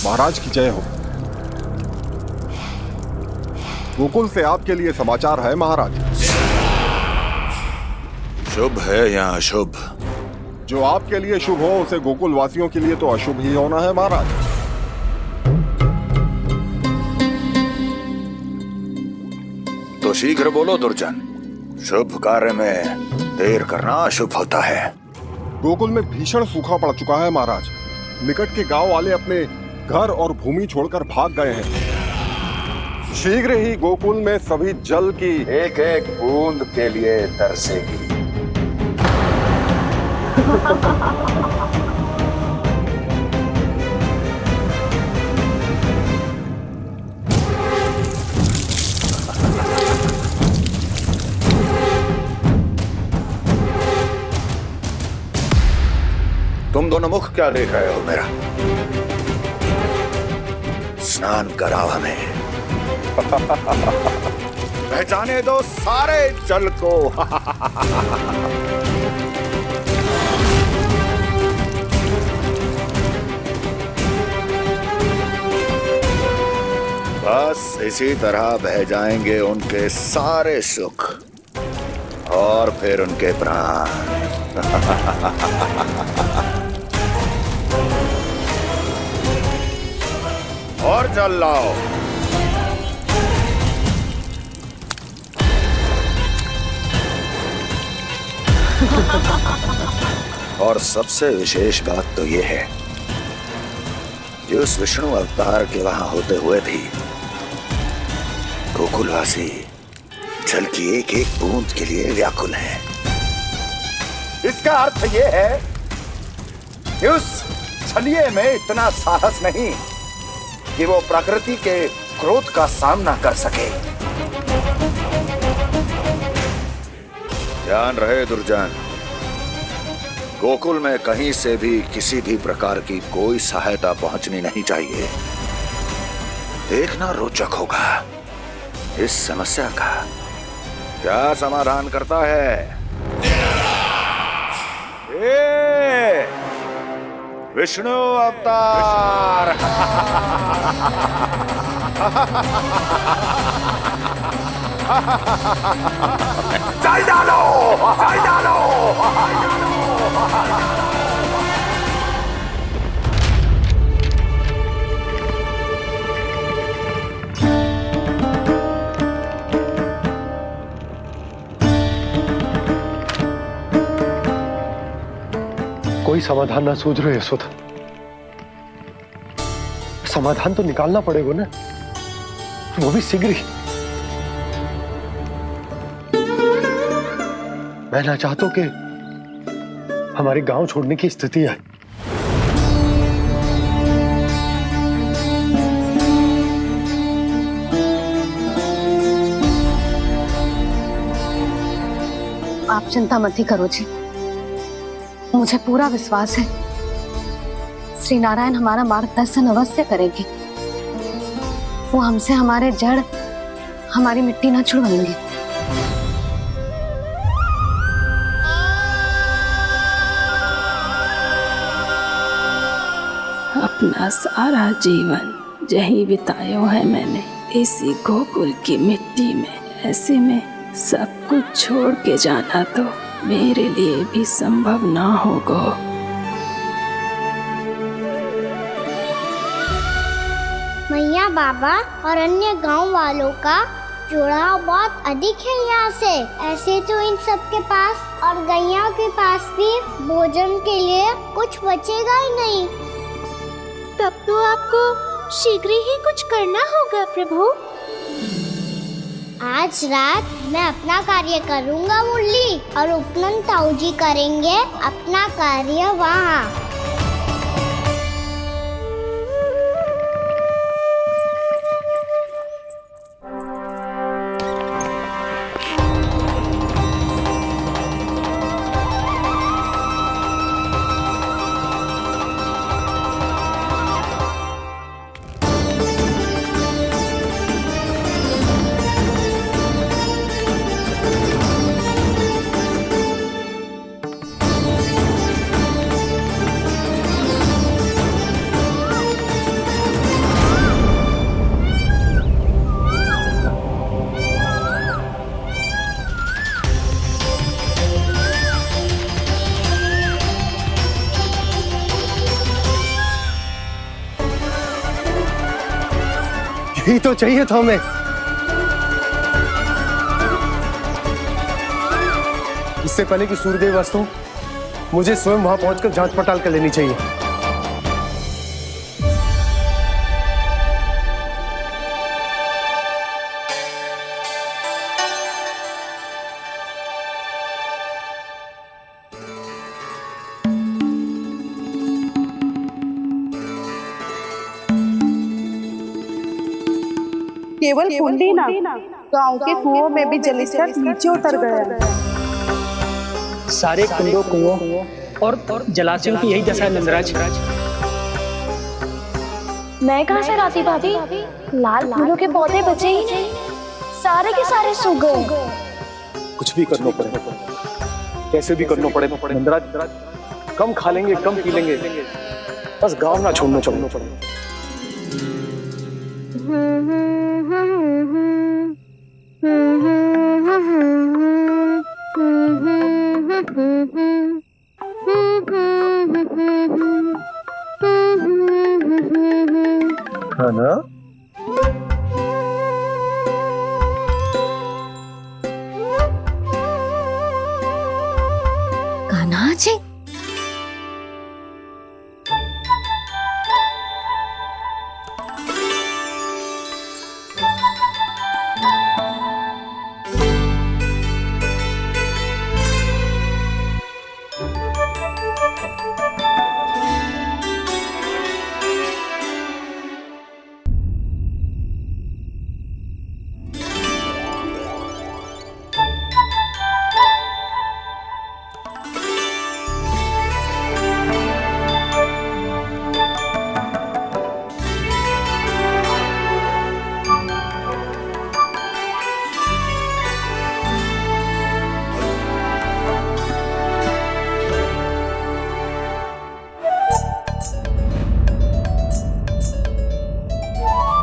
महाराज की जय हो। गोकुल से आपके लिए समाचार है महाराज। शुभ है या अशुभ? जो आपके लिए शुभ हो उसे गोकुल वासियों के लिए तो अशुभ ही होना है महाराज। तो शीघ्र बोलो दुर्जन, शुभ कार्य में देर करना अशुभ होता है। गोकुल में भीषण सूखा पड़ चुका है महाराज। निकट के गांव वाले अपने घर और भूमि छोड़कर भाग गए हैं। शीघ्र ही गोकुल में सभी जल की एक एक बूंद के लिए तरसेगी। तुम दोनों मुख क्या देख रहे हो मेरा? स्नान कराओ हमें। पहचाने दो सारे जल को। बस इसी तरह बह जाएंगे उनके सारे सुख और फिर उनके प्राण। और जल लाओ। और सबसे विशेष बात तो ये है कि उस विष्णु अवतार के वहां होते हुए भी गोकुलवासी जल की एक एक बूंद के लिए व्याकुल हैं। इसका अर्थ ये है कि उस छलिए में इतना साहस नहीं कि वो प्रकृति के क्रोध का सामना कर सके। ध्यान रहे दुर्जन, गोकुल में कहीं से भी किसी भी प्रकार की कोई सहायता पहुंचनी नहीं चाहिए। देखना रोचक होगा इस समस्या का क्या समाधान करता है। विष्णु अवतार। चल डालो, चल डालो। कोई समाधान ना सूझ रहे यशोदा। समाधान तो निकालना पड़ेगा ना, वो भी शीघ्र ही। मैं ना चाहता हूं कि हमारे गांव छोड़ने की स्थिति आए। आप चिंता मत ही करो जी, मुझे पूरा विश्वास है श्री नारायण हमारा मार्गदर्शन अवश्य करेंगे। वो हमसे हमारे जड़, हमारी मिट्टी ना छुड़वाएंगे। अपना सारा जीवन यही बिताया है मैंने, इसी गोकुल की मिट्टी में। ऐसे में सब कुछ छोड़ के जाना तो मेरे लिए भी संभव ना होगा। मैया, बाबा और अन्य गांव वालों का जुड़ाव बहुत अधिक है यहाँ से। ऐसे तो इन सब के पास और गैया के पास भी भोजन के लिए कुछ बचेगा ही नहीं। तब तो आपको शीघ्र ही कुछ करना होगा प्रभु। आज रात मैं अपना कार्य करूँगा मुरली, और उपनंद ताऊ जी करेंगे अपना कार्य वहाँ। ही तो चाहिए था हमें। इससे पहले कि सूर्यदेव अस्त हो, मुझे स्वयं वहां पहुंचकर जांच पड़ताल कर लेनी चाहिए। केवल कुंडी ना, गांव के कुओं में भी जलस्तर नीचे उतर गया। सारे कुंडों कुओं और जलाशयों की यही दशा है नंदराज। मैं कहाँ से लाती भाभी? लाल फूलों के पौधे बचे ही नहीं, सारे के सारे सूख गए। कुछ भी करना पड़ेगा, कैसे भी करना पड़ेगा नंदराज। कम खा लेंगे, कम पी लेंगे, बस गांव ना छोड़ना पड़ेगा। है ना? कान्हा जी,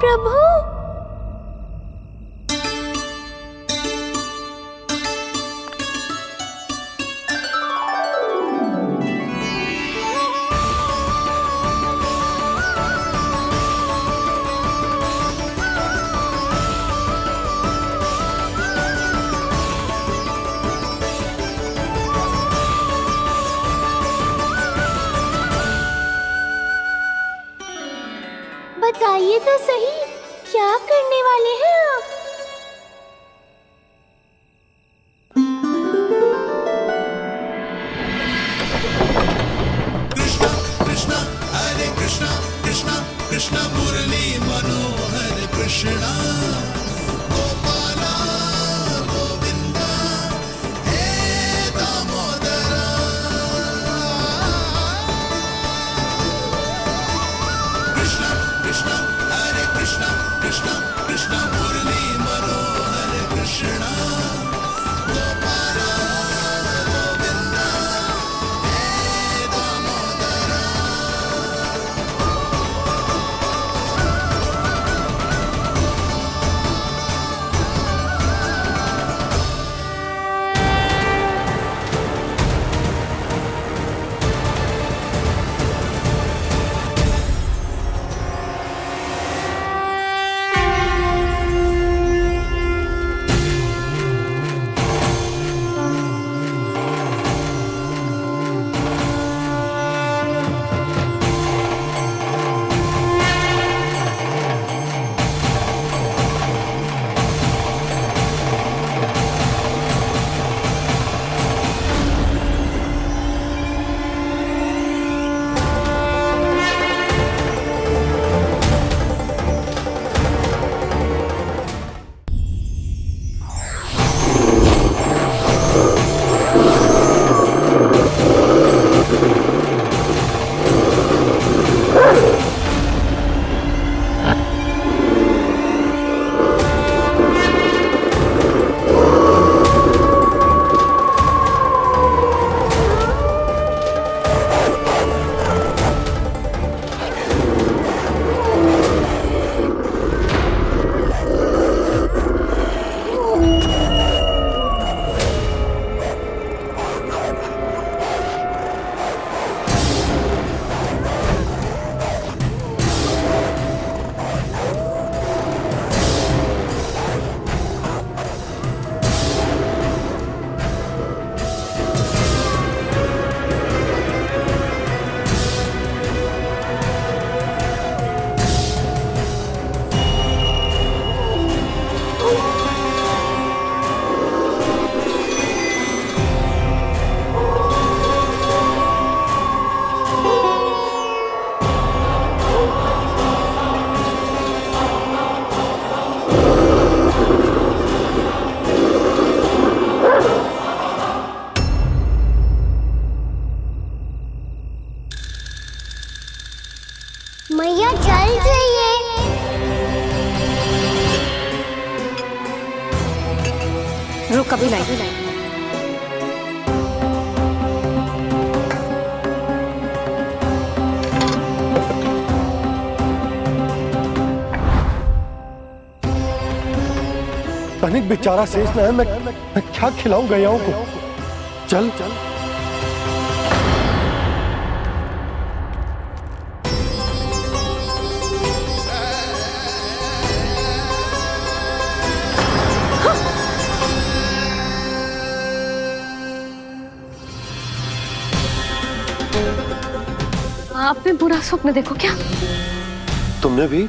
प्रभु, बताइए तो सही, क्या करने वाले हैं आप? कृष्णा कृष्णा हरे कृष्णा कृष्णा कृष्णा मुरली मनोहर कृष्णा गोपाला गोविंदा हे दामोदरा। कृष्णा कृष्णा हरे कृष्णा कृष्णा कृष्णा मुरली मनोहर कृष्णा गोपाला गोविंदा हे दामोदरा। जल चाहिए। रुक कभी लाई। तनिक बेचारा शेष न है, मैं क्या खिलाऊं गयाओं को। चल चल आपने बुरा स्वप्न देखो क्या? तुमने भी?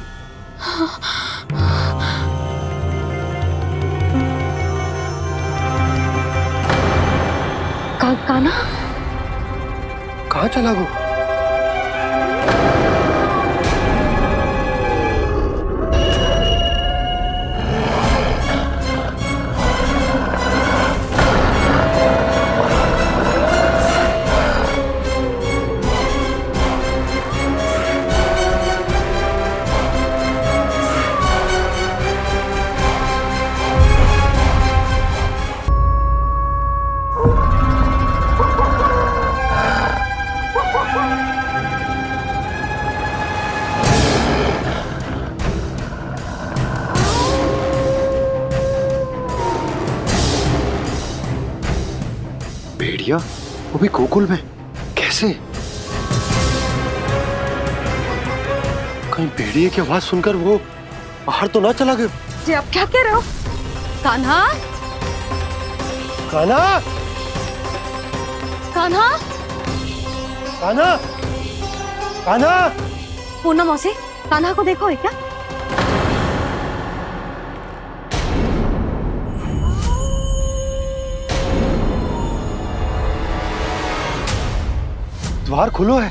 काना कहाँ चला गो? भेड़िया, वो भी गोकुल में? कैसे? कहीं भेड़िए की आवाज सुनकर वो बाहर तो ना चला गया? जी आप क्या कह रहे हो? कान्हा, कान्हा, कान्हा, कान्हा, कान्हा। पूर्णा मौसी, कान्हा को देखो है क्या? द्वार खुलो है।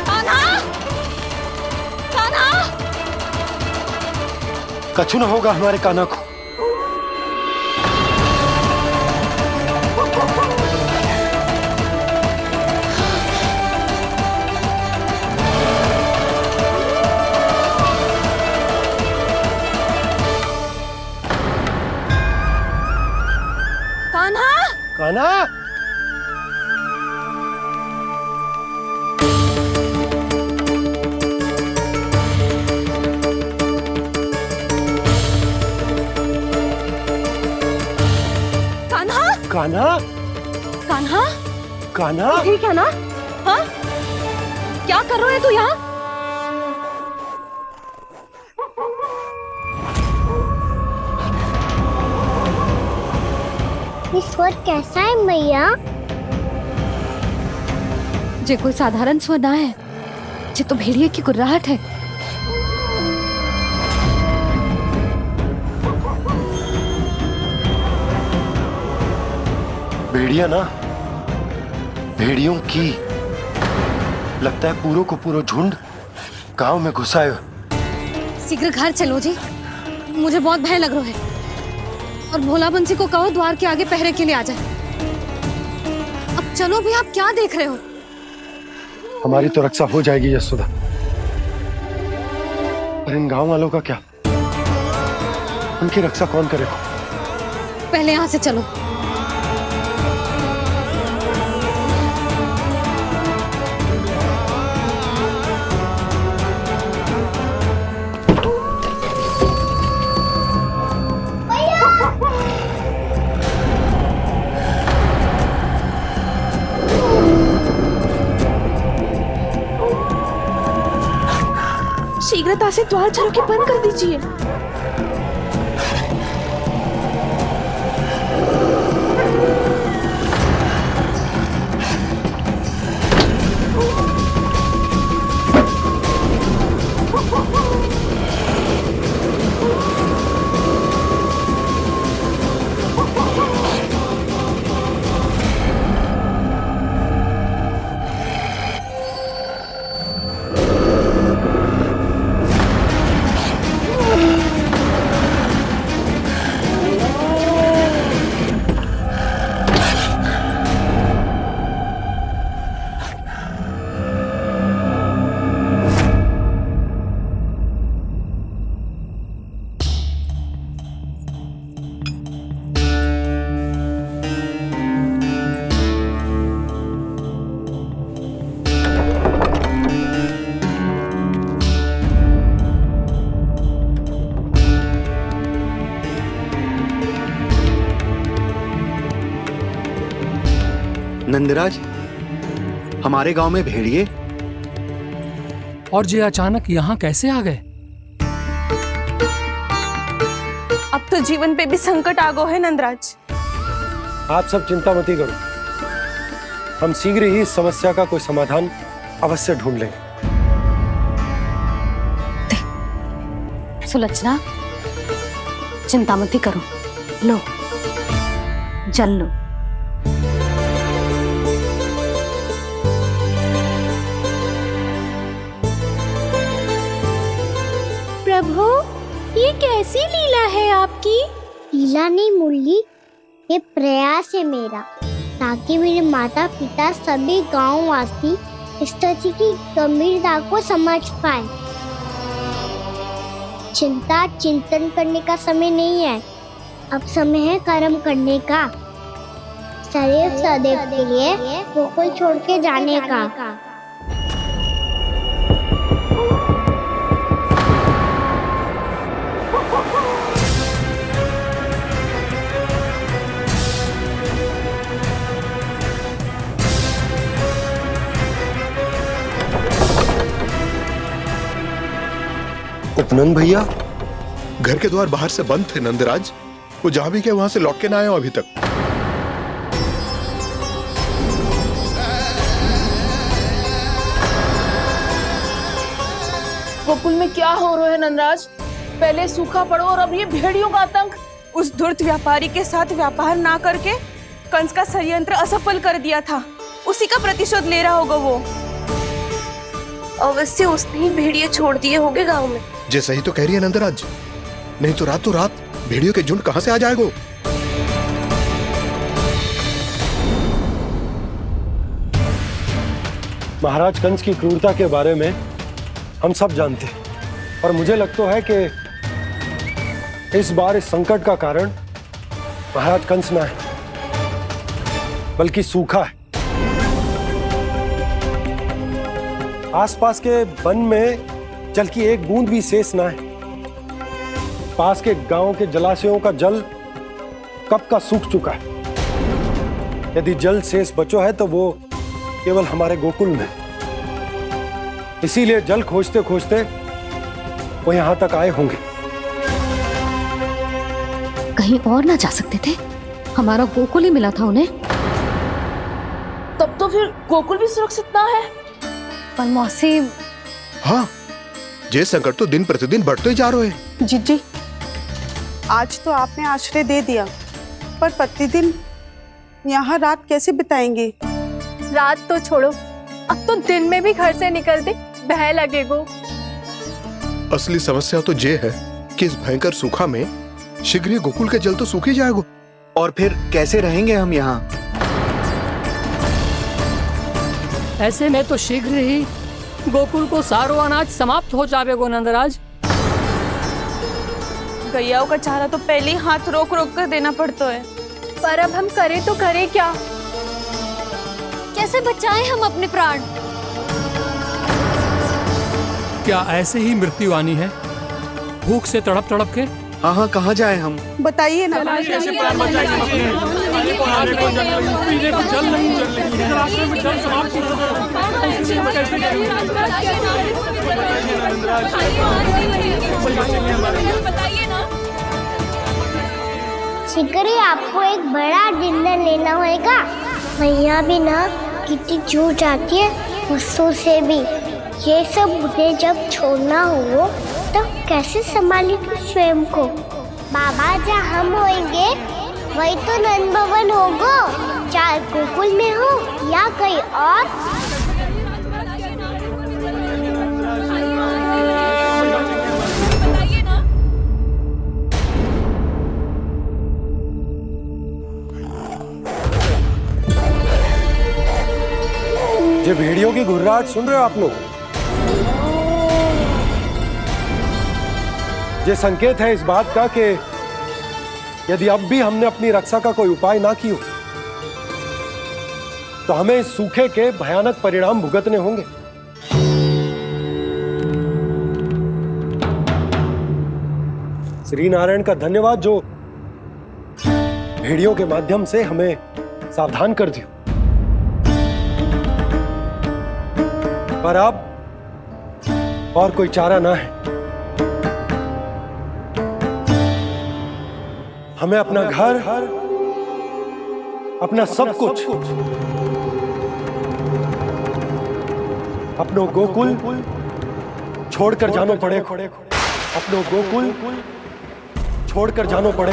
कान्हा, कान्हा, कछु ना होगा हमारे कान्हा को। कान्हा, कान्हा, कान्हा, कान्हा, कान्हा। ठीक है ना? हाँ? क्या कर रहे हो तू यहाँ? ये स्वर कैसा है मैया? जे कोई साधारण स्वर ना है, जे तो भेड़िए की गुर्राहट है। भेड़िया ना, भेड़ियों की। लगता है पूरो को पूरो झुंड गांव में घुसा है। शीघ्र घर चलो जी, मुझे बहुत भय लग रहा है। और भोला बंसी को कहो द्वार के आगे पहरे के लिए आ जाए। अब चलो भी, आप क्या देख रहे हो? हमारी तो रक्षा हो जाएगी यशोदा, पर इन गांव वालों का क्या? उनकी रक्षा कौन करेगा? पहले यहाँ से चलो। शीघ्रता से द्वार चलो के बंद कर दीजिए। नंदराज, हमारे गांव में भेड़िए और ये अचानक यहाँ कैसे आ गए? अब तो जीवन पे भी संकट आ गो है नंदराज। आप सब चिंता मत करो, हम शीघ्र ही इस समस्या का कोई समाधान अवश्य ढूंढ लेंगे। सुलक्षणा, चिंता मत करो, लो जल लो। प्रभु, ये कैसी लीला है आपकी? लीला नहीं मुरली, ये प्रयास है मेरा, ताकि मेरे माता पिता सभी गांव वासी इस स्थिति की गंभीरता को समझ पाए। चिंता चिंतन करने का समय नहीं है, अब समय है कर्म करने का, सदैव सदैव के लिए गोकुल छोड़ के जाने का। उपनंद भैया, घर के द्वार बाहर से बंद थे नंदराज, वो जहां भी गए वहां से लौट के ना आए हो अभी तक। गोकुल में क्या हो रहा है नंदराज? पहले सूखा पड़ो और अब ये भेड़ियों का आतंक। उस धूर्त व्यापारी के साथ व्यापार ना करके कंस का षड्यंत्र असफल कर दिया था, उसी का प्रतिशोध ले रहा होगा वो। अवश्य उसने ही भेड़िए छोड़ दिए होंगे गांव में। जैसा ही तो कह रही है नंदराज, नहीं तो रात भेड़ियों के झुंड कहां से आ जाएगा? महाराज कंस की क्रूरता के बारे में हम सब जानते हैं, और मुझे लगता है कि इस बार इस संकट का कारण महाराज कंस ना है, बल्कि सूखा है। आसपास के वन में जल की एक बूंद भी शेष ना है। पास के गांव के जलाशयों का जल कब का सूख चुका है। यदि जल शेष बचो है तो वो केवल हमारे गोकुल में। इसीलिए जल खोजते खोजते वो यहां तक आए होंगे। कहीं और ना जा सकते थे? हमारा गोकुल ही मिला था उन्हें। तब तो फिर गोकुल भी सुरक्षित ना है। पर मौसी, हाँ, ये संकट तो दिन प्रतिदिन बढ़ते जा रहे हैं। जीजी, आज तो आपने आश्रय दे दिया, पर प्रतिदिन यहाँ रात कैसे बिताएंगे? रात तो छोड़ो, अब तो दिन में भी घर से निकलते भय लगेगो। असली समस्या तो ये है कि इस भयंकर सूखा में शीघ्र ही गोकुल के जल तो सूख ही जाएगा। और फिर कैसे रहेंगे हम यहाँ? ऐसे में तो शीघ्र ही गोकुल को सारो अनाज समाप्त हो जाएगा नंदराज। गैयाओं का चारा तो पहले ही हाथ रोक रोक कर देना पड़ता है। पर अब हम करें तो करें क्या? कैसे बचाएं हम अपने प्राण? क्या ऐसे ही मृत्यु आनी है, भूख से तड़प तड़प के? हाँ हाँ, कहाँ जाए हम? बताइए ना। शीघ्र ही आपको एक बड़ा डिनर लेना होगा। मैया भी ना कितनी जूझ जाती है गुस्सों से भी। ये सब मुझे जब छोड़ना हो तो कैसे संभाली तू स्वयं को? बाबा जहाँ हम होंगे वही तो नंद भवन होगा, चाहे गोकुल में हो या कहीं और। ये भेड़ियों की घुर्राहट सुन रहे हो आप लोग? ये संकेत है इस बात का कि यदि अब भी हमने अपनी रक्षा का कोई उपाय ना किया तो हमें इस सूखे के भयानक परिणाम भुगतने होंगे। श्री नारायण का धन्यवाद जो भेड़ियों के माध्यम से हमें सावधान कर दिया। पर अब और कोई चारा ना है। हमें अपना घर, अपना सब कुछ, अपनो गोकुल छोड़कर जानो पड़े। अपनो गोकुल छोड़कर जानो पड़े।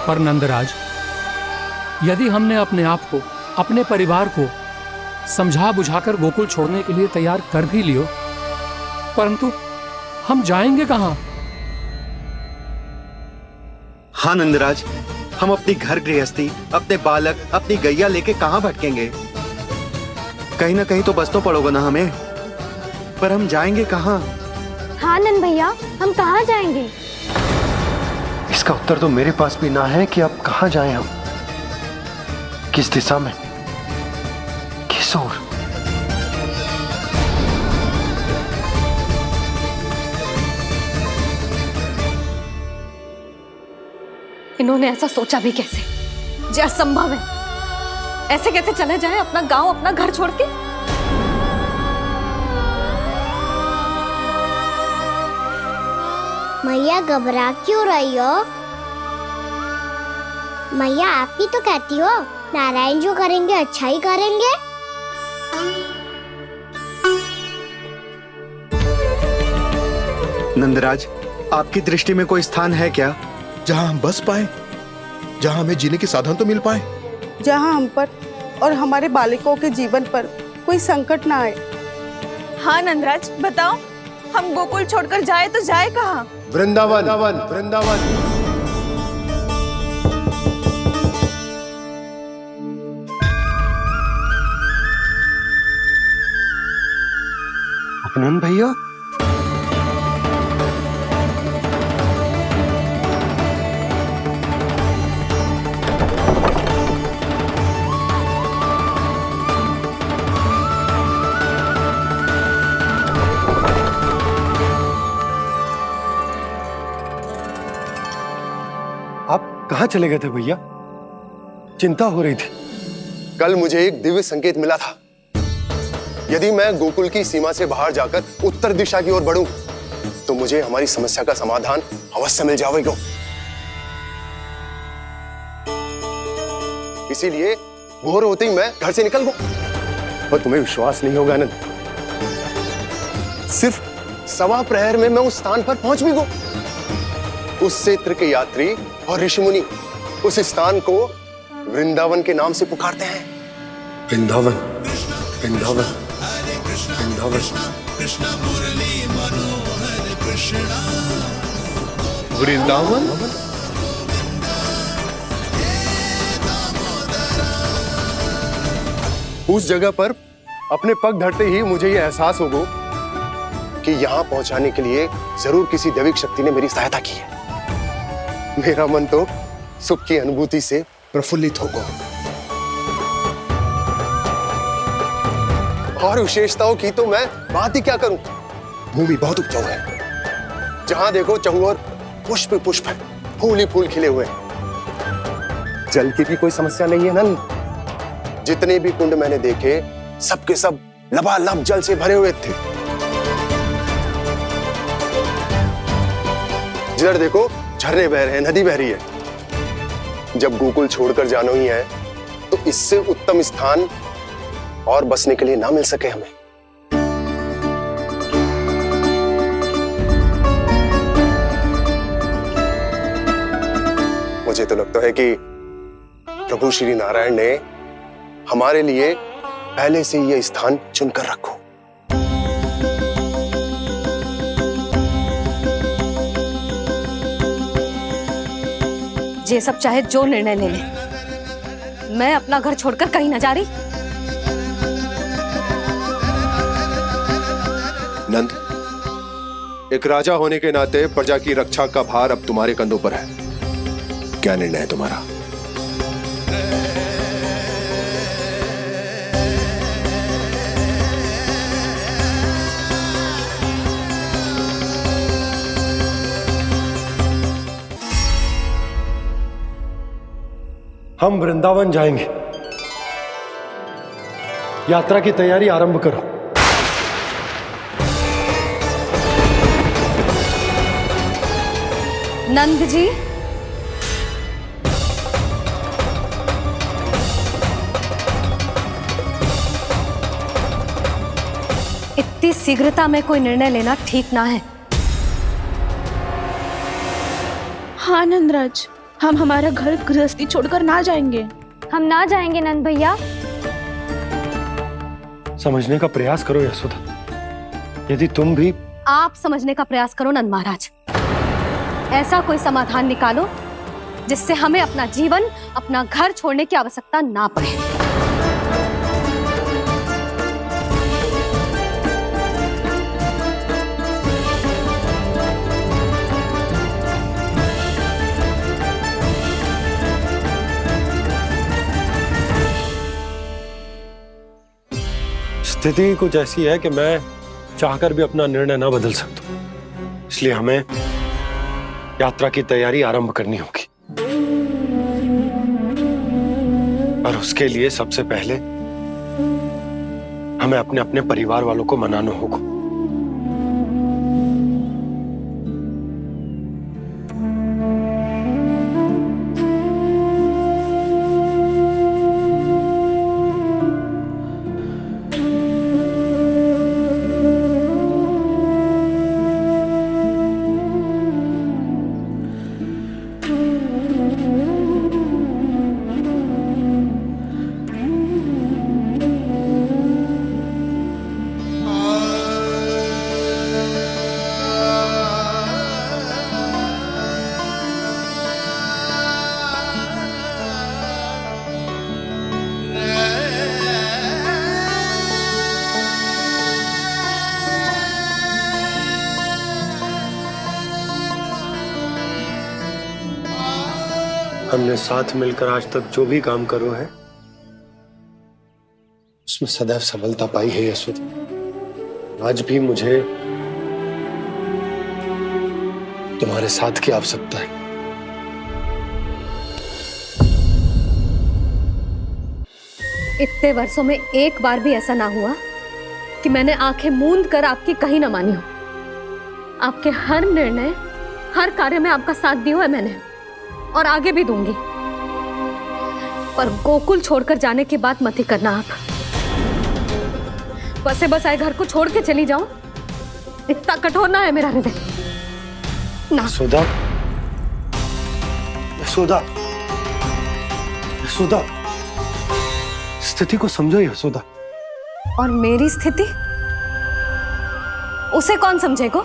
पर नंदराज, यदि हमने अपने आप को, अपने परिवार को समझा बुझाकर गोकुल छोड़ने के लिए तैयार कर भी लियो, परंतु हम जाएंगे कहां? हाँ नंदराज, हम अपनी घर गृहस्थी, अपने बालक, अपनी गैया लेके कहां भटकेंगे? कहीं ना कहीं तो बस तो पड़ोगे ना हमें, पर हम जाएंगे कहां? हाँ नंद भैया, हम कहाँ जाएंगे? इसका उत्तर तो मेरे पास भी ना है कि अब कहां जाएं हम, किस दिशा में, किस ओर। इन्होंने ऐसा सोचा भी कैसे? जो असंभव है। ऐसे कैसे चले जाए अपना गांव, अपना घर छोड़ के? मैया घबरा क्यों रही हो? मैया आप ही तो कहती हो नारायण जो करेंगे अच्छा ही करेंगे। नंदराज, आपकी दृष्टि में कोई स्थान है क्या जहां हम बस पाए, जहां हमें जीने के साधन तो मिल पाए, जहाँ हम पर और हमारे बालकों के जीवन पर कोई संकट ना आए। हाँ नंदराज, बताओ, हम गोकुल छोड़कर जाए तो जाए कहाँ? वृंदावन, वृंदावन। अपनन भैया, आप कहाँ चले गए थे भैया? चिंता हो रही थी। कल मुझे एक दिव्य संकेत मिला था। यदि मैं गोकुल की सीमा से बाहर जाकर उत्तर दिशा की ओर बढ़ूं, तो मुझे हमारी समस्या का समाधान अवश्य मिल जाएगा। इसीलिए भोर होते ही मैं घर से निकल गया। और तुम्हें विश्वास नहीं होगा आनंद, सिर्फ 1.25 प्रहर में मैं उस स्थान पर पहुंच भी गया। उस क्षेत्र के यात्री और ऋषिमुनि उस स्थान को वृंदावन के नाम से पुकारते हैं। वृंदावन, वृंदावन, वृंदावन। वृंदावन? उस जगह पर अपने पग धरते ही मुझे यह एहसास होगा कि यहां पहुंचाने के लिए जरूर किसी दैविक शक्ति ने मेरी सहायता की है। मेरा मन तो सुख की अनुभूति से प्रफुल्लित होगा। और विशेषताओं की तो मैं बात ही क्या करूं। भूमि बहुत उपजाऊ है, जहां देखो चहुओर पुष्प पुष्प है, फूल ही फूल खिले हुए हैं। जल की भी कोई समस्या नहीं है नंद। जितने भी कुंड मैंने देखे, सबके सब लबालब जल से भरे हुए थे। जिधर देखो झरने बह रहे हैं, नदी बह रही है। जब गोकुल छोड़कर जाना ही है तो इससे उत्तम स्थान और बसने के लिए ना मिल सके हमें। मुझे तो लगता है कि प्रभु श्री नारायण ने हमारे लिए पहले से यह स्थान चुनकर रखो। ये सब चाहे जो निर्णय ले ले, मैं अपना घर छोड़कर कहीं न जा रही। नंद, एक राजा होने के नाते प्रजा की रक्षा का भार अब तुम्हारे कंधों पर है। क्या निर्णय है तुम्हारा? हम वृंदावन जाएंगे। यात्रा की तैयारी आरंभ करो। नंद जी, इतनी शीघ्रता में कोई निर्णय लेना ठीक ना है। हाँ नंदराज, हम हमारा घर गृहस्थी छोड़कर ना जाएंगे। हम ना जाएंगे नंद भैया। समझने का प्रयास करो यशोदा। यदि तुम भी आप समझने का प्रयास करो नंद महाराज। ऐसा कोई समाधान निकालो जिससे हमें अपना जीवन, अपना घर छोड़ने की आवश्यकता ना पड़े। स्थिति कुछ ऐसी है कि मैं चाहकर भी अपना निर्णय ना बदल सकता, इसलिए हमें यात्रा की तैयारी आरंभ करनी होगी। और उसके लिए सबसे पहले हमें अपने अपने परिवार वालों को मनाना होगा। हमने साथ मिलकर आज तक जो भी काम करो है उसमें सदैव सफलता पाई है यशोदा। आज भी मुझे तुम्हारे साथ की आवश्यकता है। इतने वर्षों में एक बार भी ऐसा ना हुआ कि मैंने आंखें मूंद कर आपकी कहीं ना मानी हो। आपके हर निर्णय, हर कार्य में आपका साथ दिया है मैंने, और आगे भी दूंगी। पर गोकुल छोड़कर जाने की बात मत ही करना आप। बसे बसाए घर को छोड़ के चली जाऊं, इतना कठोर ना है मेरा हृदय ना। यशोदा, यशोदा, यशोदा, स्थिति को समझो यशोदा। और मेरी स्थिति उसे कौन समझेगा?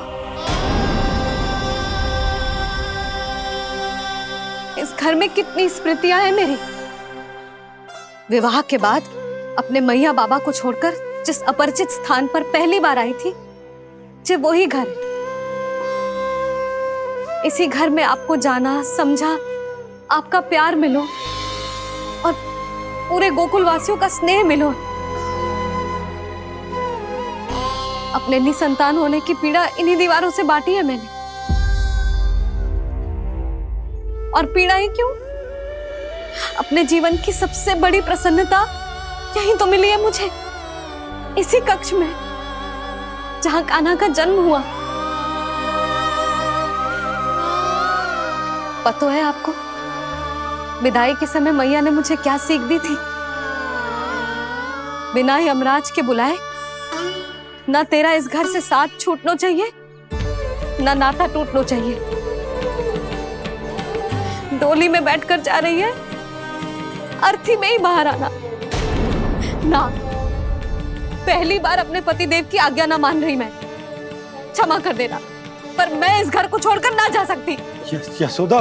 इस घर में कितनी स्मृतियां हैं मेरी। विवाह के बाद अपने मैया बाबा को छोड़कर जिस अपरिचित स्थान पर पहली बार आई थी, जो वही घर। इसी घर में आपको जाना, समझा, आपका प्यार मिलो और पूरे गोकुल वासियों का स्नेह मिलो। अपने निसंतान होने की पीड़ा इन्हीं दीवारों से बांटी है मैंने। और पीड़ा ही क्यों? अपने जीवन की सबसे बड़ी प्रसन्नता यहीं तो मिली है मुझे, इसी कक्ष में जहां कान्हा का जन्म हुआ। पता है आपको विदाई के समय मैया ने मुझे क्या सीख दी थी? बिना यमराज के बुलाए ना तेरा इस घर से साथ छूटना चाहिए, ना नाता टूटना चाहिए। डोली में बैठकर जा रही है, अर्थी में ही बाहर आना ना। पहली बार अपने पति देव की आज्ञा ना मान रही मैं, क्षमा कर देना, पर मैं इस घर को छोड़कर ना जा सकती। यशोदा,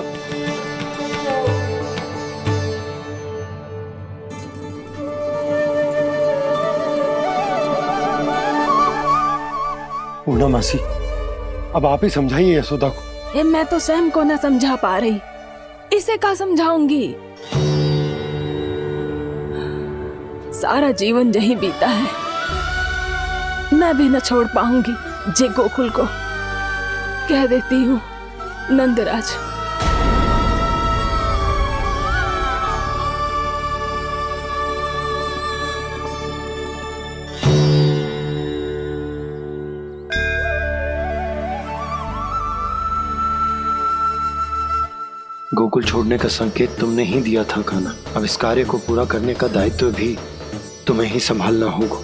पूर्णा मासी, अब आप ही समझाइए यशोदा को। ये मैं तो स्वयं को न समझा पा रही, इसे क्या समझाऊंगी? सारा जीवन यही बीता है, मैं भी न छोड़ पाऊंगी जे गोकुल को। कह देती हूँ नंदराज। गोकुल छोड़ने का संकेत तुमने ही दिया था कान्हा। अब इस कार्य को पूरा करने का दायित्व भी तुम्हें ही संभालना होगा।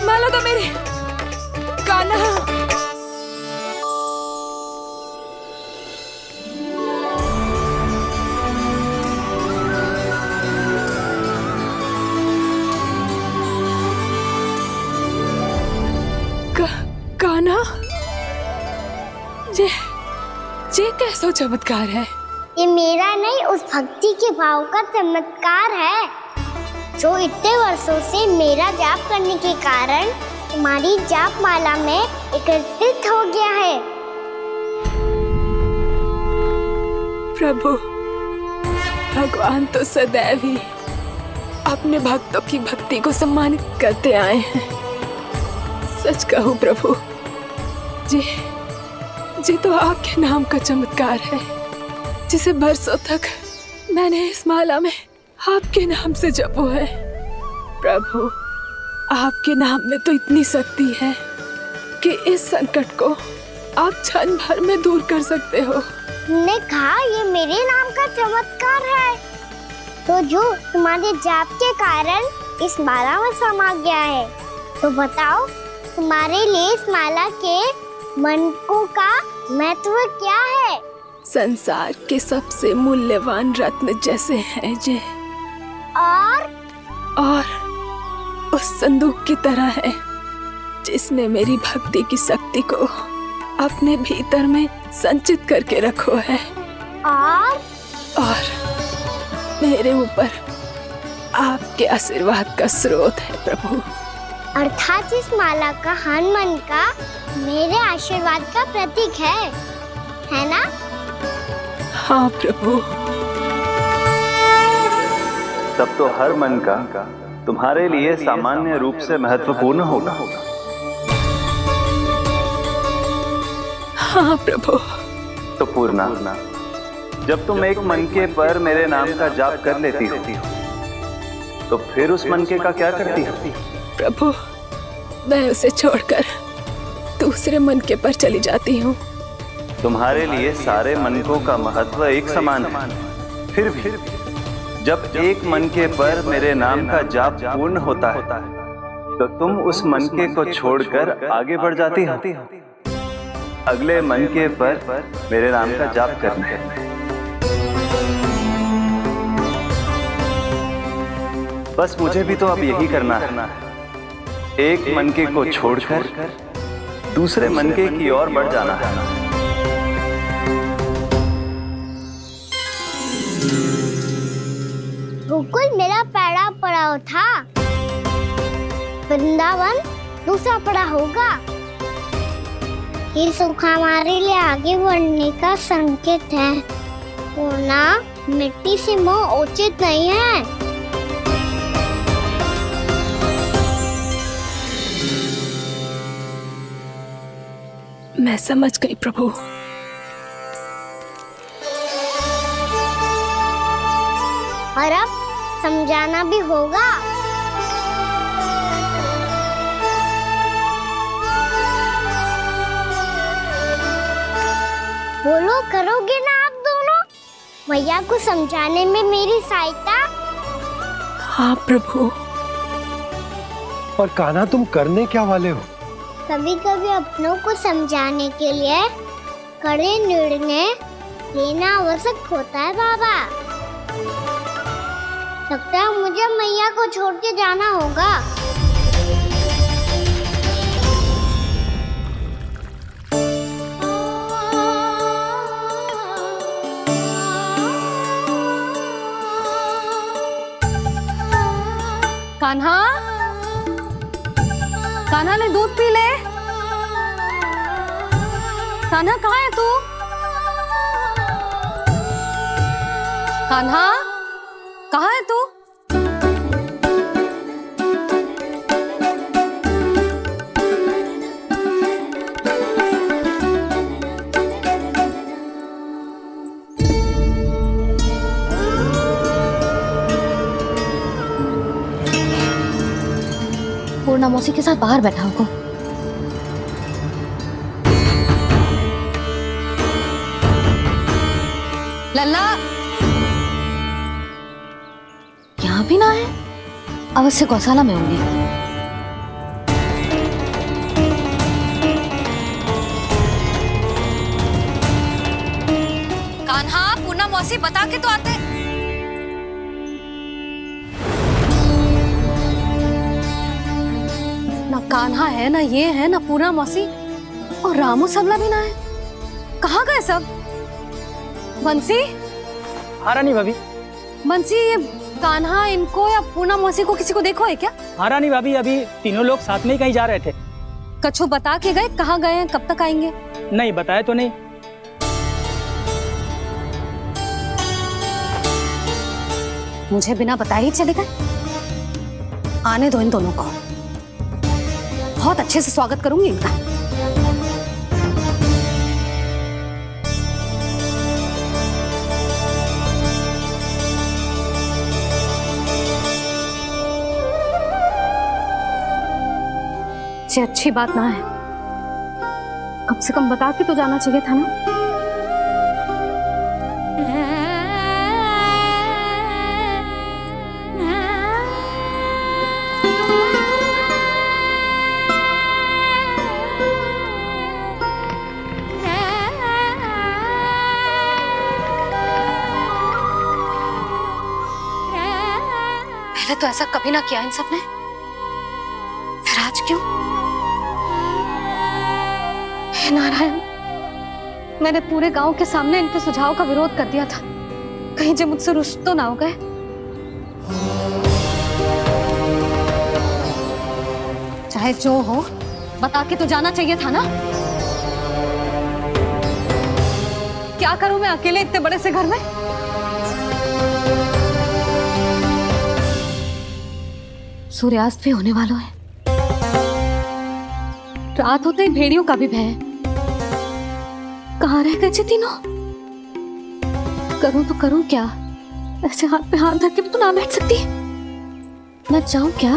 माला तो मेरी कान्हा। कान्हा, ये कैसा चमत्कार है? ये मेरा नहीं, उस भक्ति के भाव का चमत्कार है जो इतने वर्षों से मेरा जाप करने के कारण तुम्हारी जाप माला में एकत्रित हो गया है। प्रभु, भगवान तो सदैव ही अपने भक्तों की भक्ति को सम्मानित करते आए हैं। सच कहूं प्रभु, जी तो आपके नाम का चमत्कार है, जिसे बरसों तक मैंने इस माला में आपके नाम से जपो है। प्रभु, आपके नाम में तो इतनी शक्ति है कि इस संकट को आप क्षण भर में दूर कर सकते हो। तुमने कहा ये मेरे नाम का चमत्कार है, तो जो तुम्हारे जाप के कारण इस माला में समा गया है, तो बताओ तुम्हारे लिए इस माला के मनकों का महत्व क्या है? संसार के सबसे मूल्यवान रत्न जैसे हैं जे, और उस संदूक की तरह है जिसने मेरी भक्ति की शक्ति को अपने भीतर में संचित करके रखो है। और मेरे ऊपर आपके आशीर्वाद का स्रोत है प्रभु। अर्थात इस माला का हनुमान का मेरे आशीर्वाद का प्रतीक है ना? हाँ प्रभु। तब तो हर मन का तुम्हारे लिए सामान्य रूप से महत्वपूर्ण होगा। हाँ प्रभु। तो पूर्णा, जब तुम एक मनके पर मेरे नाम का जाप कर लेती हो, तो फिर उस मनके का क्या करती हो? प्रभु, मैं उसे छोड़कर दूसरे मनके पर चली जाती हूँ। तुम्हारे लिए सारे मनकों का महत्व एक समान है, फिर भी जब एक मनके पर मेरे नाम का जाप पूर्ण होता है, तो तुम उस मनके को छोड़कर आगे बढ़ जाती हो अगले मनके पर मेरे नाम का जाप करने। बस मुझे भी तो अब यही करना है, एक मनके को छोड़कर दूसरे मनके की ओर बढ़ जाना है। गोकुल मेरा पहला पड़ाव था, वृंदावन दूसरा पड़ाव होगा। ये सुख हमारे लिए आगे बढ़ने का संकेत है, वरना मिट्टी से मोह उचित नहीं है। मैं समझ गई प्रभु। और अब समझाना भी होगा। बोलो, करोगे ना आप दोनों? भैया को समझाने में मेरी सहायता? हाँ प्रभु। और कान्हा, तुम करने क्या वाले हो? कभी कभी अपनों को समझाने के लिए कड़े निर्णय लेना आवश्यक होता है बाबा। लगता है मुझे मैया को छोड़ के जाना होगा। कान्हा, कान्हा ने दूध पी ले। कान्हा कहाँ है तू? कान्हा कहाँ है तू? पूर्णा मौसी के साथ बाहर बैठा होगा। लल्ला यहाँ भी ना है, अवश्य गौशाला में होंगे। कान्हा, पूर्णा मौसी बता के तो आते। ना कान्हा है, ना ये है, ना पूर्णा मौसी, और रामू सबला भी ना है। कहाँ गए सब? बंसी? हाँ रानी भाभी। बंसी, ये कान्हा इनको या पूर्णा मौसी को किसी को देखो है क्या? हाँ रानी भाभी, अभी तीनों लोग साथ में ही कहीं जा रहे थे। कछु बता के गए कहाँ गए हैं, कब तक आएंगे? नहीं बताया तो नहीं। मुझे बिना बताए ही चले गए? आने दो इन दोनों को, बहुत अच्छे से स्वागत करूंगी इनका। ये अच्छी बात ना है, कम से कम बता के तो जाना चाहिए था ना। पहले तो ऐसा कभी ना किया इन सब ने, फिर आज क्यों? हे नारायण, मैंने पूरे गांव के सामने इनके सुझाव का विरोध कर दिया था, कहीं जो मुझसे रुष्ट तो ना हो गए। चाहे जो हो, बता के तो जाना चाहिए था ना। क्या करूं मैं अकेले इतने बड़े से घर में? सूर्यास्त भी होने वाला है, रात होते ही भेड़ियों का भी भय है। कहाँ रह गए तीनों? करूं तो करूं क्या? ऐसे हाथ पे हाथ धर के भी तो ना बैठ सकती। मैं जाऊं क्या?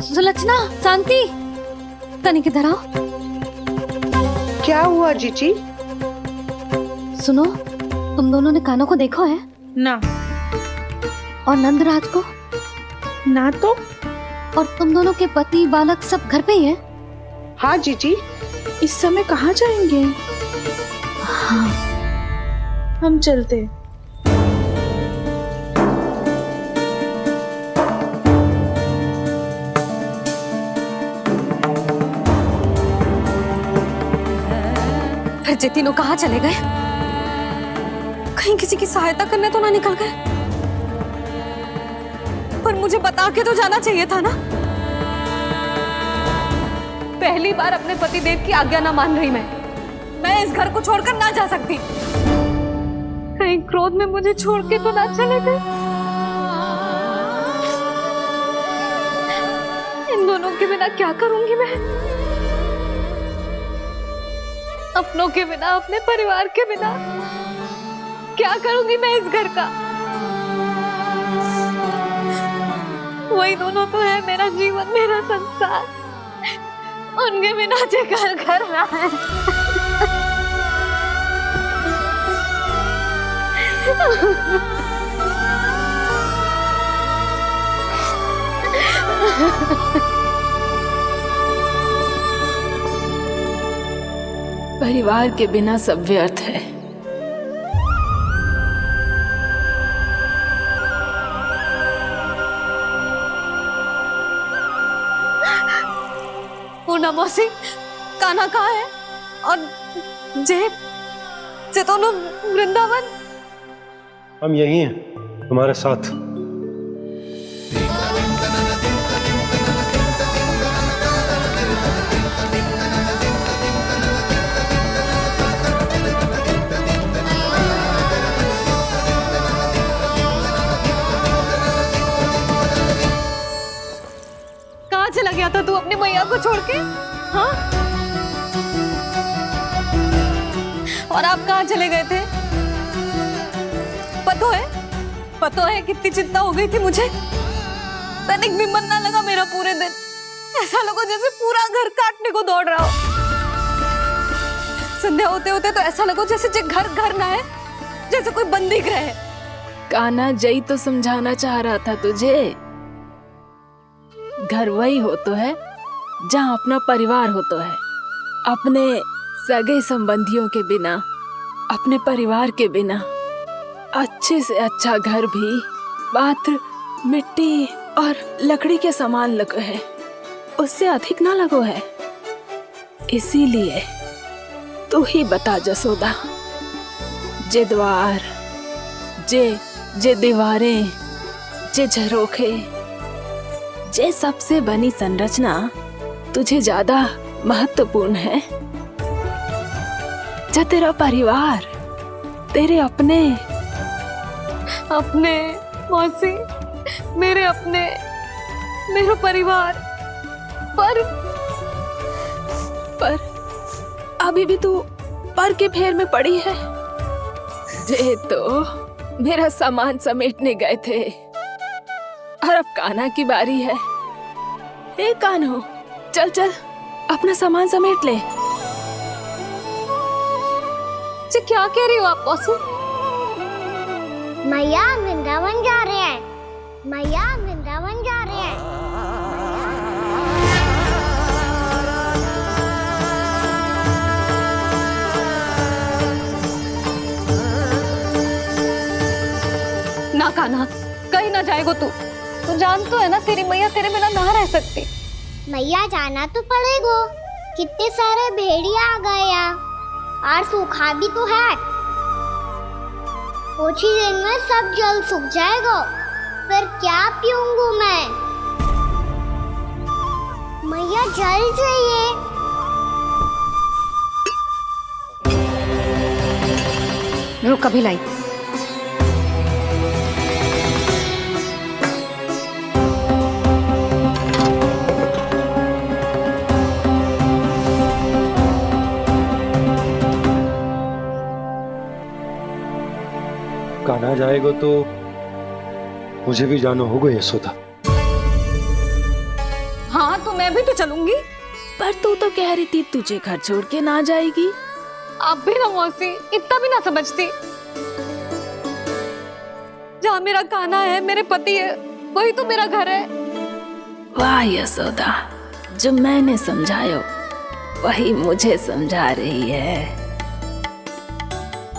सुलक्षणा, शांति, तनिक इधर आओ। क्या हुआ जीजी? सुनो, तुम दोनों ने कान्हा को देखा है? ना। और नंदराज को? ना तो। और तुम दोनों के पति बालक सब घर पे ही हैं? हाँ जीजी। इस समय कहाँ जाएंगे? हाँ। हम चलते। फिर ये तीनों कहाँ चले गए? कहीं किसी की सहायता करने तो ना निकल गए। पर मुझे बता के तो जाना चाहिए था ना। पहली बार अपने पतिदेव की आज्ञा ना मान रही मैं इस घर को छोड़कर ना जा सकती। कहीं क्रोध में मुझे छोड़ के तो ना चले गए। इन दोनों के बिना क्या करूंगी मैं? अपनों के बिना, अपने परिवार के बिना क्या करूंगी मैं इस घर का? वही दोनों तो है मेरा जीवन, मेरा संसार। उनके बिना जे घर घर रहा है। परिवार के बिना सब व्यर्थ है। पूना मौसी, कान्हा कहाँ है? और जे दोनों वृंदावन? हम यही हैं तुम्हारे साथ। कहाँ चला गया था तू अपनी मैया को छोड़ के? हाँ? और आप कहाँ चले गए थे? पतो है कितनी चिंता हो गई थी मुझे। तनिक भी मन ना लगा मेरा पूरे दिन। ऐसा लगा जैसे पूरा घर काटने को दौड़ रहा हो। संध्या होते होते तो ऐसा लगा जैसे घर घर ना है, जैसे कोई बंदी गृह है। कान्हा जय तो समझाना चाह रहा था तुझे। घर वही हो तो है जहाँ अपना परिवार हो तो है। अपने सगे संबंधियों के बिना, अपने परिवार के बिना अच्छे से अच्छा घर भी मात्र मिट्टी और लकड़ी के समान लगो है, उससे अधिक ना लगो है। इसीलिए तू ही बता जसोदा, जे द्वार, जे दीवारें, जे झरोखे, जे सबसे बनी संरचना तुझे ज्यादा महत्वपूर्ण है? जा तेरा परिवार, तेरे अपने मौसी, मेरे अपने, मेरा परिवार। पर अभी भी तू पर के फेर में पड़ी है। जे तो मेरा सामान समेटने गए थे और अब कान्हा की बारी है। हे कान्हो, चल चल अपना सामान समेट ले। क्या कह रही हो आप मौसी? मैया वृंदावन जा रहे हैं। मैया वृंदावन जा रहे हैं। ना कान्हा, कहीं ना जाएगो तू। तू जान तो है ना तेरी मैया तेरे बिना ना रह सकती। मैया जाना तो पड़ेगा। कितने सारे भेड़िया आ गए यहाँ, और सूखा भी तो है। कुछ ही दिन में सब जल सूख जाएगा, फिर क्या पीऊंगा मैं? मैया जल चाहिए। रुक, अभी लाई। कान्हा जाएगा तो मुझे भी जाना होगा यशोदा। हाँ तो मैं भी तो चलूंगी। पर तू तो कह रही थी तुझे घर छोड़ के ना जाएगी। आप भी ना मौसी, इतना भी ना समझती। जहाँ मेरा कान्हा है, मेरे पति है, वही तो मेरा घर है। वाह यशोदा, जो मैंने समझायो वही मुझे समझा रही है।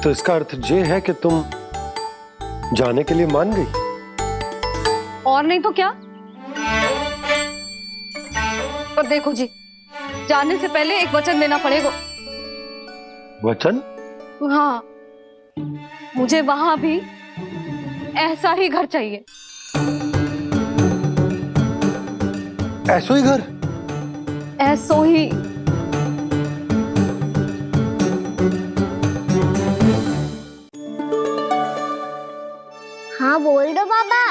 तो इसका अर्थ ये है कि तुम जाने के लिए मान गई? और नहीं तो क्या। और देखो जी, जाने से पहले एक वचन देना पड़ेगा। वचन? हाँ, मुझे वहां भी ऐसा ही घर चाहिए। ऐसो ही घर? ऐसो ही। हाँ बोल दो बाबा।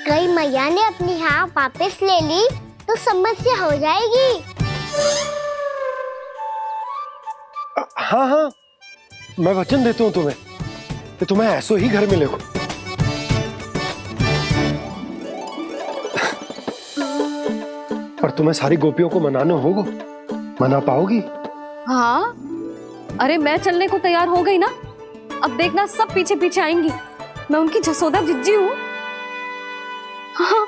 कहीं मैया ने अपनी हाँ वापस ले ली तो समस्या हो जाएगी। हाँ हाँ, मैं वचन देता हूँ तुम्हें कि तुम्हें ऐसो ही घर मिलेगा। पर तुम्हें सारी गोपियों को मनाना होगा। मना पाओगी? हाँ, अरे मैं चलने को तैयार हो गई ना। अब देखना सब पीछे पीछे आएंगी। मैं उनकी जसोदा जिज्जी हूँ। हाँ,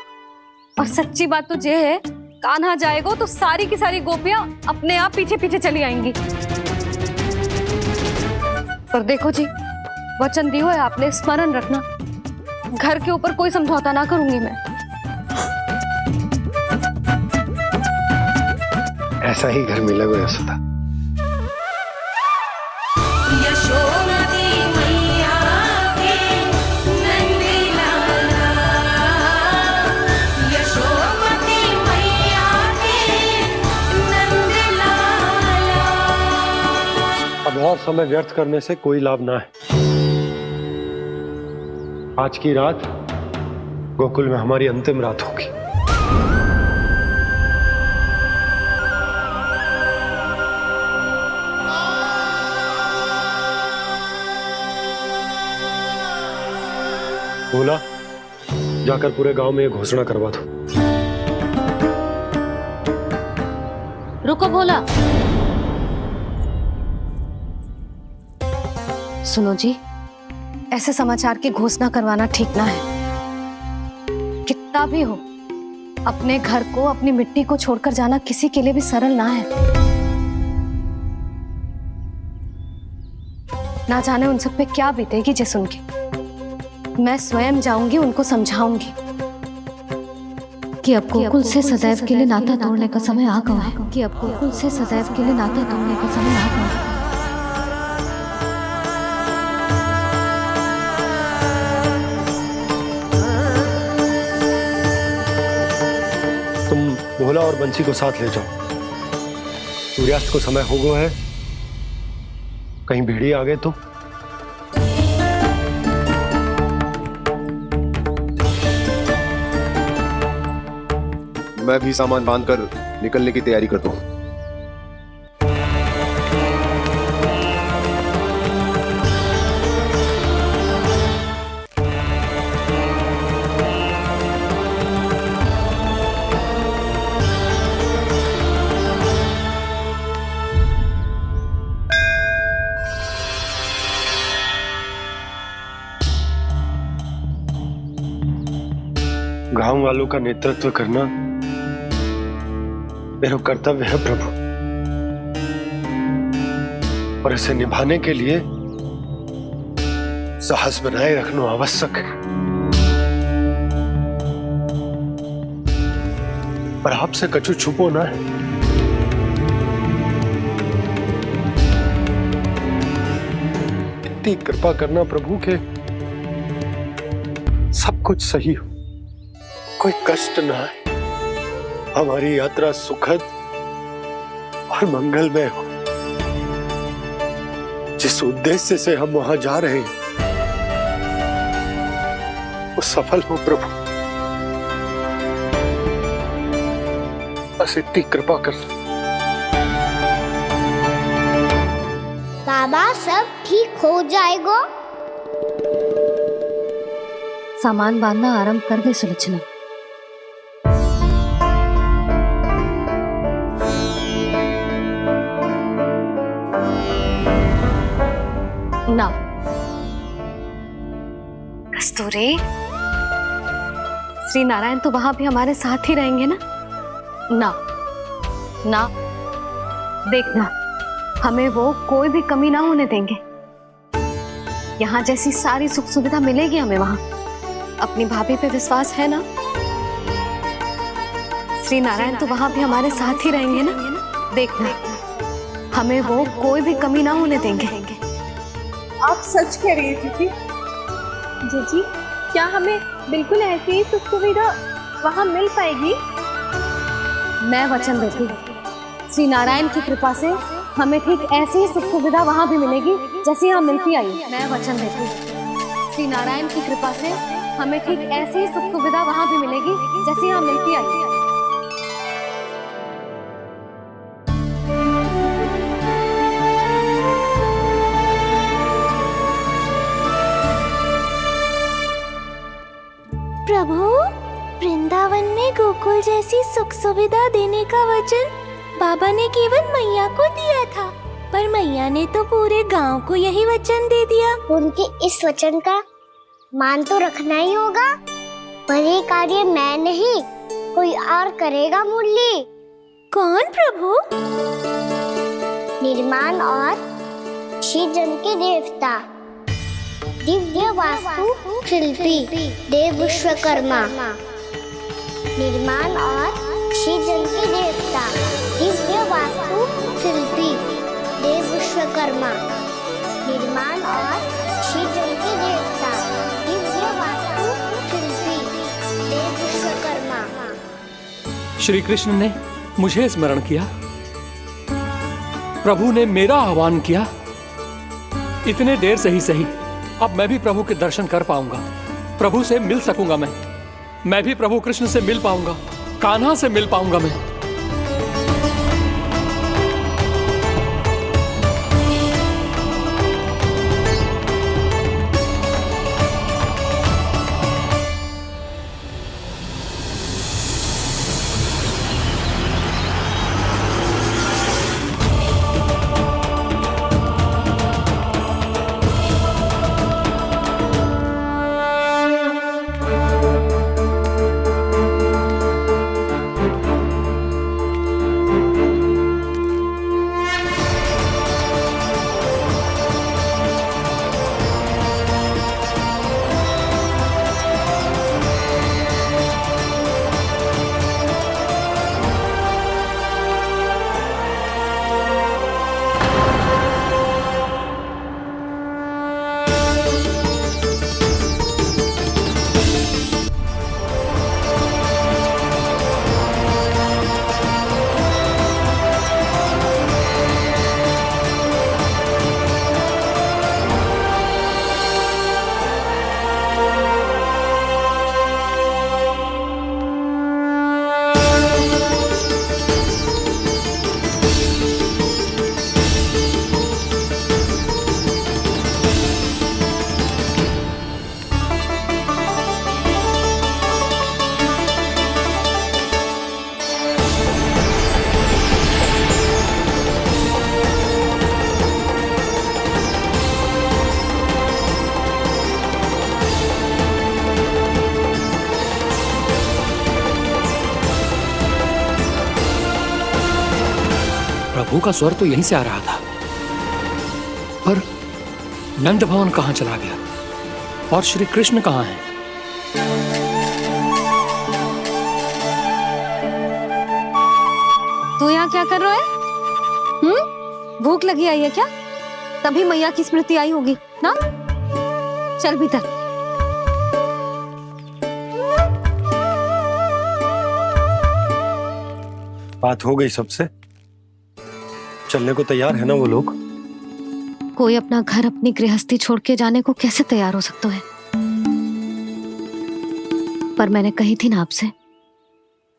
और सच्ची बात तो ये है, कान्हा जाएगा तो सारी की सारी गोपियां अपने आप पीछे पीछे चली आएंगी। पर देखो जी, वचन दियो है आपने, स्मरण रखना, घर के ऊपर कोई समझौता ना करूंगी मैं। ऐसा ही घर मिलेगा यशोदा। अब और समय व्यर्थ करने से कोई लाभ ना है। आज की रात गोकुल में हमारी अंतिम रात होगी। बोला, जाकर पूरे गांव में ये घोषणा करवा दो। रुको भोला। सुनो जी, ऐसे समाचार की घोषणा करवाना ठीक ना है। कितना भी हो, अपने घर को, अपनी मिट्टी को छोड़कर जाना किसी के लिए भी सरल ना है। ना जाने उन सब पे क्या बीतेगी जे सुन के। मैं स्वयं जाऊंगी, उनको समझाऊंगी कि अब गोकुल से सदैव के लिए नाता तोड़ने का समय आ गया है। कि अब गोकुल से सदैव के लिए नाता तोड़ने का समय आ गया है। तुम भोला और बंसी को साथ ले जाओ। सूर्यास्त को समय हो गया है, कहीं भेड़िए आ गए तो। मैं भी सामान बांधकर निकलने की तैयारी करता हूँ। गांव वालों का नेतृत्व करना मेरा कर्तव्य है प्रभु, और इसे निभाने के लिए साहस बनाए रखना आवश्यक है। पर आपसे कछु छुपो ना है। इतनी कृपा करना प्रभु के सब कुछ सही हो, कोई कष्ट ना है, हमारी यात्रा सुखद और मंगलमय हो। जिस उद्देश्य से हम वहां जा रहे हैं वो सफल हो प्रभु, बस इतनी कृपा कर। बाबा सब ठीक हो जाएगा। सामान बांधना आरंभ कर दे सुलोचना। ना कस्तूरी, श्री नारायण तो वहां भी हमारे साथ ही रहेंगे ना? ना ना, देखना, हमें वो कोई भी कमी ना होने देंगे। यहाँ जैसी सारी सुख सुविधा मिलेगी हमें वहां। अपनी भाभी पे विश्वास है ना? श्री नारायण तो वहां भी हमारे साथ ही रहेंगे ना? देखना, हमें वो कोई भी कमी ना होने देंगे। आप सच कह रही है जीजी। जीजी, क्या हमें बिल्कुल ऐसी ही सुख सुविधा वहाँ मिल पाएगी? मैं वचन देती हूँ, श्री नारायण की कृपा से हमें ठीक ऐसी ही सुख सुविधा वहाँ भी मिलेगी जैसी यहाँ मिलती आई। मैं वचन देती हूँ, श्री नारायण की कृपा से हमें ठीक ऐसी ही सुख सुविधा वहाँ भी मिलेगी जैसी यहाँ मिलती आई। प्रभु, वृंदावन में गोकुल जैसी सुख सुविधा देने का वचन बाबा ने केवल मैया को दिया था, पर मैया ने तो पूरे गांव को यही वचन दे दिया। उनके इस वचन का मान तो रखना ही होगा, पर ये कार्य मैं नहीं कोई और करेगा। मुरली कौन प्रभु? निर्माण और सृजन के देवता, दिव्य वास्तु शिल्पी देव विश्वकर्मा। निर्माण और सृजन के देवता, दिव्य वास्तु शिल्पी देव विश्वकर्मा। निर्माण और सृजन के देवता, दिव्य वास्तु शिल्पी देव विश्वकर्मा। श्री कृष्ण ने मुझे स्मरण किया, प्रभु ने मेरा आह्वान किया। इतने देर से ही सही, अब मैं भी प्रभु के दर्शन कर पाऊंगा, प्रभु से मिल सकूंगा। मैं भी प्रभु कृष्ण से मिल पाऊंगा, कान्हा से मिल पाऊंगा मैं। प्रभु का स्वर तो यहीं से आ रहा था, पर नंद भवन कहां चला गया और श्री कृष्ण कहां हैं? तू यहाँ क्या कर रहा है? भूख लगी आई है क्या? तभी मैया की स्मृति आई होगी ना? चल भीतर। बात हो गई सबसे? चलने को तैयार है ना वो लोग? कोई अपना घर अपनी गृहस्थी छोड़ के जाने को कैसे तैयार हो सकता है? पर मैंने कही थी ना आपसे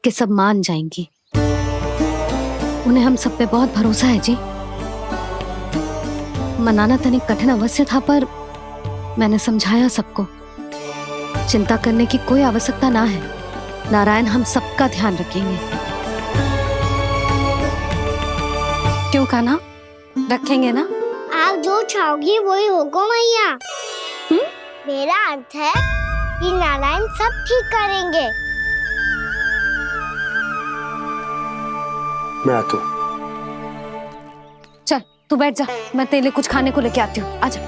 कि सब मान जाएंगी। उन्हें हम सब पे बहुत भरोसा है जी। मनाना तनिक कठिन अवश्य था, पर मैंने समझाया सबको। चिंता करने की कोई आवश्यकता ना है, नारायण हम सबका ध्यान रखेंगे। क्यों कान्हा, रखेंगे ना? आप जो चाहोगी वही होगा मैया। मेरा अर्थ है कि नारायण सब ठीक करेंगे। मैं आता हूँ। चल तू बैठ जा, मैं तेरे लिए कुछ खाने को लेके आती हूँ। आजा।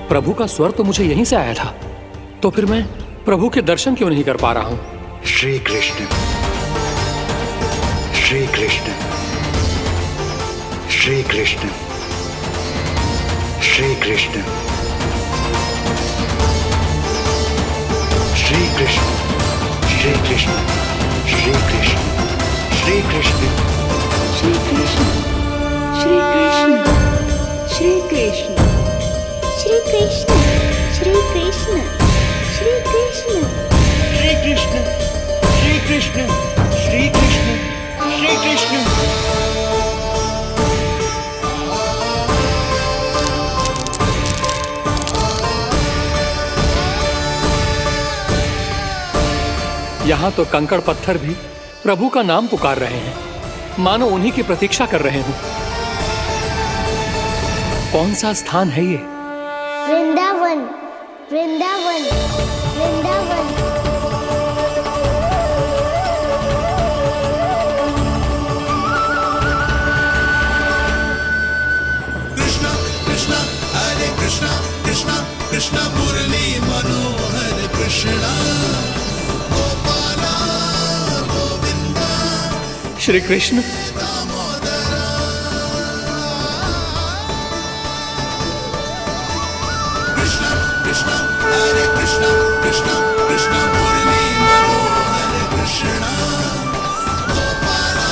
प्रभु का स्वर तो मुझे यहीं से आया था, तो फिर मैं प्रभु के दर्शन क्यों नहीं कर पा रहा हूँ? श्री कृष्ण श्री कृष्ण श्री कृष्ण श्री कृष्ण श्री कृष्ण श्री कृष्ण श्री कृष्ण श्री कृष्ण श्री कृष्ण श्री कृष्ण श्री कृष्ण श्री कृष्ण श्री कृष्ण श्री कृष्ण श्री कृष्ण श्री कृष्ण श्री कृष्ण श्री कृष्ण। यहाँ तो कंकड़ पत्थर भी प्रभु का नाम पुकार रहे हैं, मानो उन्हीं की प्रतीक्षा कर रहे हो। कौन सा स्थान है ये? वृंदावन वृंदावन वृंदावन। कृष्णा कृष्णा हरे कृष्णा कृष्णा कृष्णा मुरली मनोहर कृष्णा गोपाला गोविंदा श्री कृष्ण। कृष्णा कृष्णा हरे कृष्णा कृष्णा कृष्णा मुरली मनोहर कृष्णा गोपाला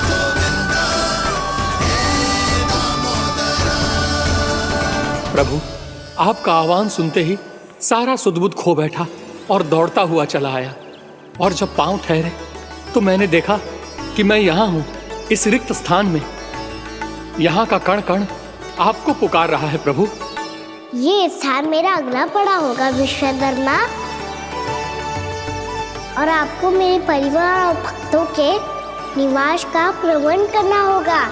गोविंदा हे दामोदरा। प्रभु, आपका आह्वान सुनते ही सारा सुध-बुध खो बैठा और दौड़ता हुआ चला आया। और जब पांव ठहरे तो मैंने देखा कि मैं यहाँ हूँ, इस रिक्त स्थान में। यहाँ का कण कण आपको पुकार रहा है प्रभु। ये स्थान मेरा अगला पड़ा होगा विश्वकर्मा, और आपको मेरे परिवार और भक्तों के निवास का प्रबंध करना होगा।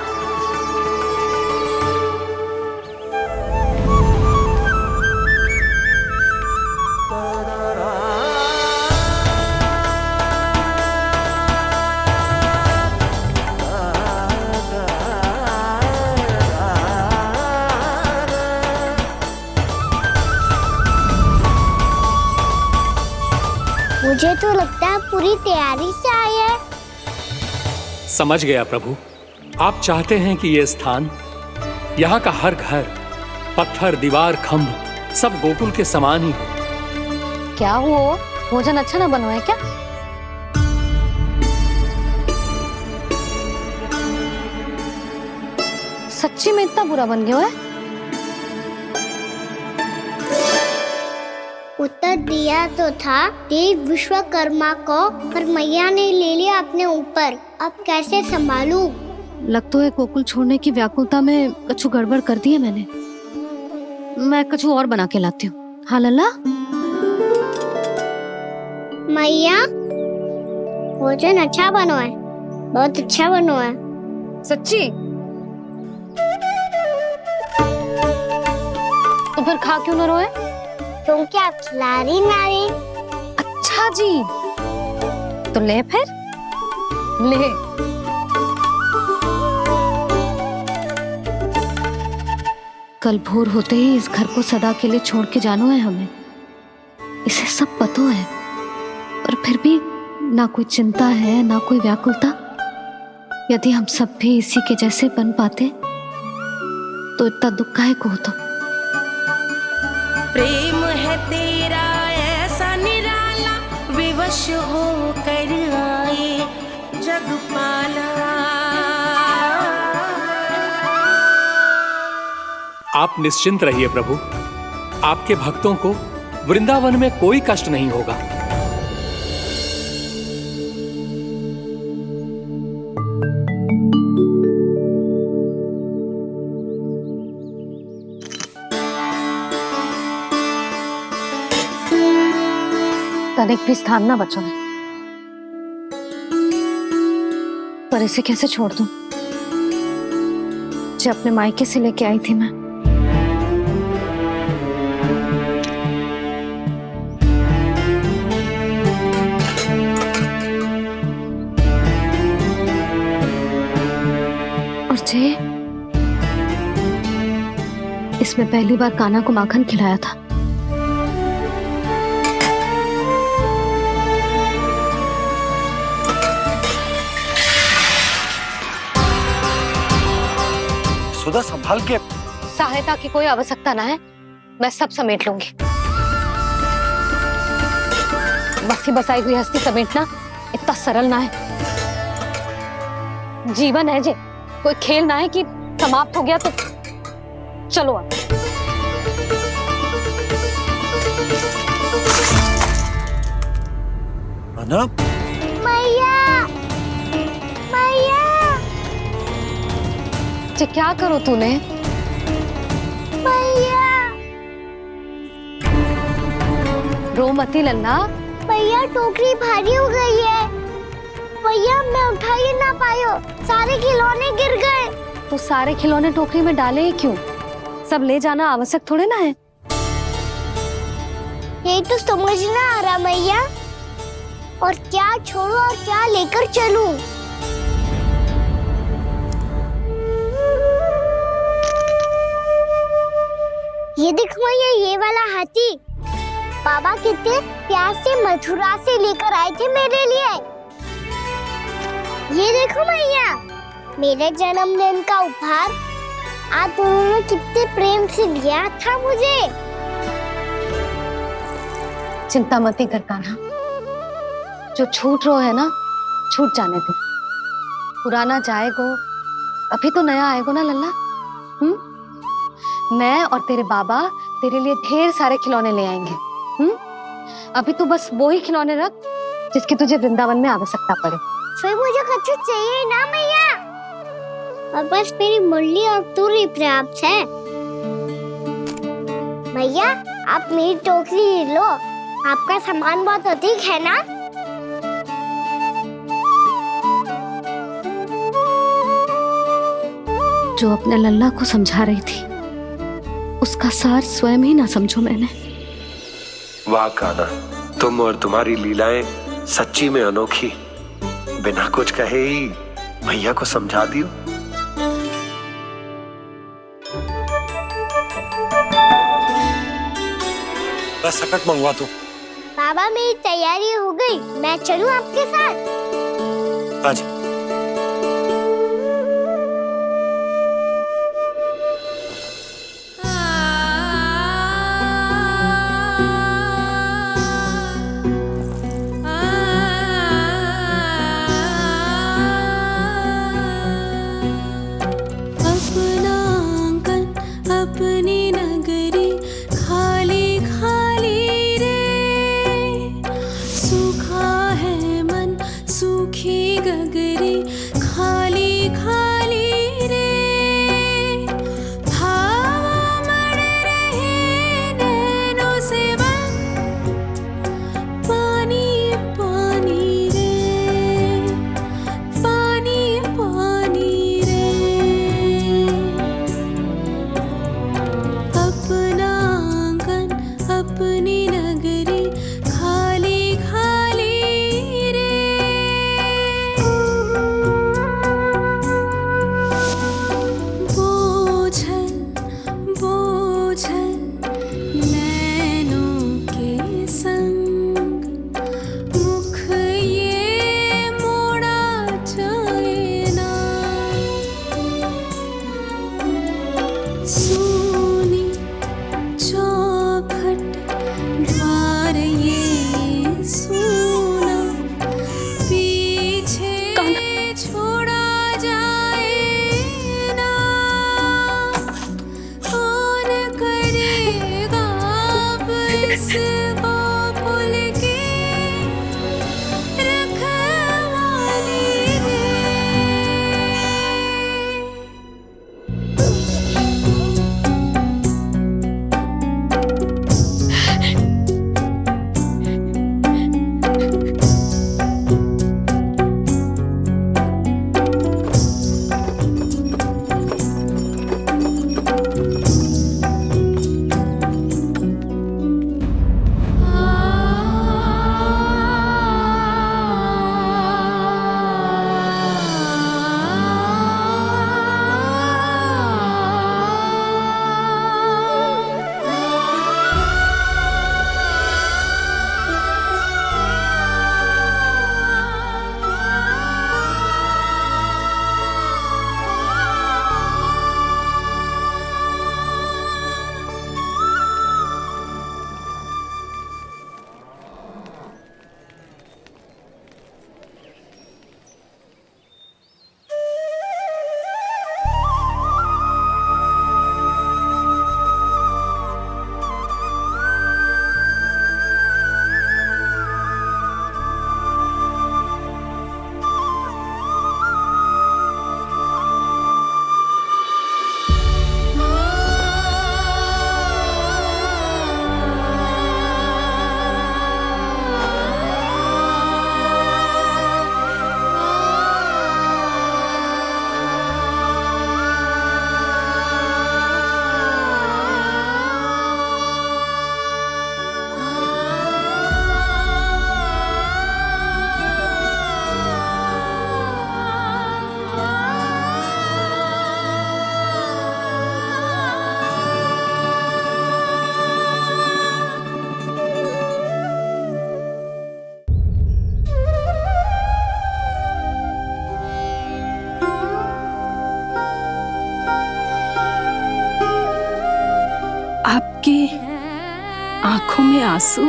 मुझे तो लगता है पूरी तैयारी से आए हैं। समझ गया प्रभु, आप चाहते हैं कि ये स्थान, यहाँ का हर घर, पत्थर, दीवार, खम्भ सब गोकुल के समान ही हो। क्या हुआ? भोजन अच्छा ना बना है क्या? सच्ची में इतना बुरा बन गया है? उत्तर दिया तो था देव विश्वकर्मा को, पर मैया ने ले लिया अपने ऊपर। अब कैसे संभालूं? लग तो है गोकुल छोड़ने की व्याकुलता में कछु गड़बड़ कर दी है मैंने। मैं कछु और बना के लाती हूँ। हाँ लल्ला? मैया, भोजन अच्छा बनो है, बहुत अच्छा बनो है। सच्ची? तो फिर खा क्यों न रोए? क्योंकि आप खिलाड़ी नारी। अच्छा जी, तो ले फिर ले। कल भोर होते ही इस घर को सदा के लिए छोड़ के जाना है हमें। इसे सब पता है, पर फिर भी ना कोई चिंता है ना कोई व्याकुलता। यदि हम सब भी इसी के जैसे बन पाते तो इतना दुख काहे को होता। प्रेम है तेरा ऐसा निराला, विवश हो कर आए जगपाला। आप निश्चिंत रहिए प्रभु, आपके भक्तों को वृंदावन में कोई कष्ट नहीं होगा। तनिक भी स्थान ना बचो है, पर इसे कैसे छोड़ दूं? जो अपने मायके से लेके आई थी मैं। और जे इसमें पहली बार कान्हा को माखन खिलाया था। जसोदा संभाल के। सहायता की कोई आवश्यकता ना है, मैं सब समेट लूंगी। बसी बसाई गृहस्थी समेटना इतना सरल ना है। जीवन है जे, कोई खेल ना है कि समाप्त हो गया तो चलो अब। अना मैया, मैया, जे क्या करो तूने? मैया, रो मती लल्ला। भैया टोकरी भारी हो गई है। भैया मैं उठा ही ना पायो, सारे खिलौने गिर गए। तो सारे खिलौने टोकरी में डाले क्यों? सब ले जाना आवश्यक थोड़े ना है। यही तो समझ ना आ रहा मैया, और क्या छोड़ो और क्या लेकर चलूं? ये देखो मैया, ये वाला हाथी बाबा कितने प्यार से मथुरा से लेकर आए थे मेरे लिए। ये देखो मैया, मेरे जन्मदिन का उपहार आप उन्होंने कितने प्रेम से दिया था मुझे। चिंता मत कर कान्हा, जो छूट रो है ना, छूट जाने दे। पुराना जाएगो, अभी तो नया आएगो ना लल्ला। मैं और तेरे बाबा तेरे लिए ढेर सारे खिलौने ले आएंगे। अभी तू बस वो ही खिलौने रख जिसकी तुझे वृंदावन में आवश्यकता पड़े। फिर मुझे कुछ चाहिए ना मैया, और बस मेरी मुरली और तुरी पर्याप्त है। भैया आप मेरी टोकरी लो, आपका सामान बहुत अधिक है ना। जो अपने लल्ला को समझा रही थी, उसका सार स्वयं ही ना समझो मैंने। वाह कान्हा, तुम और तुम्हारी लीलाएं सच्ची में अनोखी। बिना कुछ कहे ही भैया को समझा दियो। बस सकट मंगवा दो। बाबा मेरी तैयारी हो गई, मैं चलूं आपके साथ? आजा। सूखी गगरी आंखों में आंसू।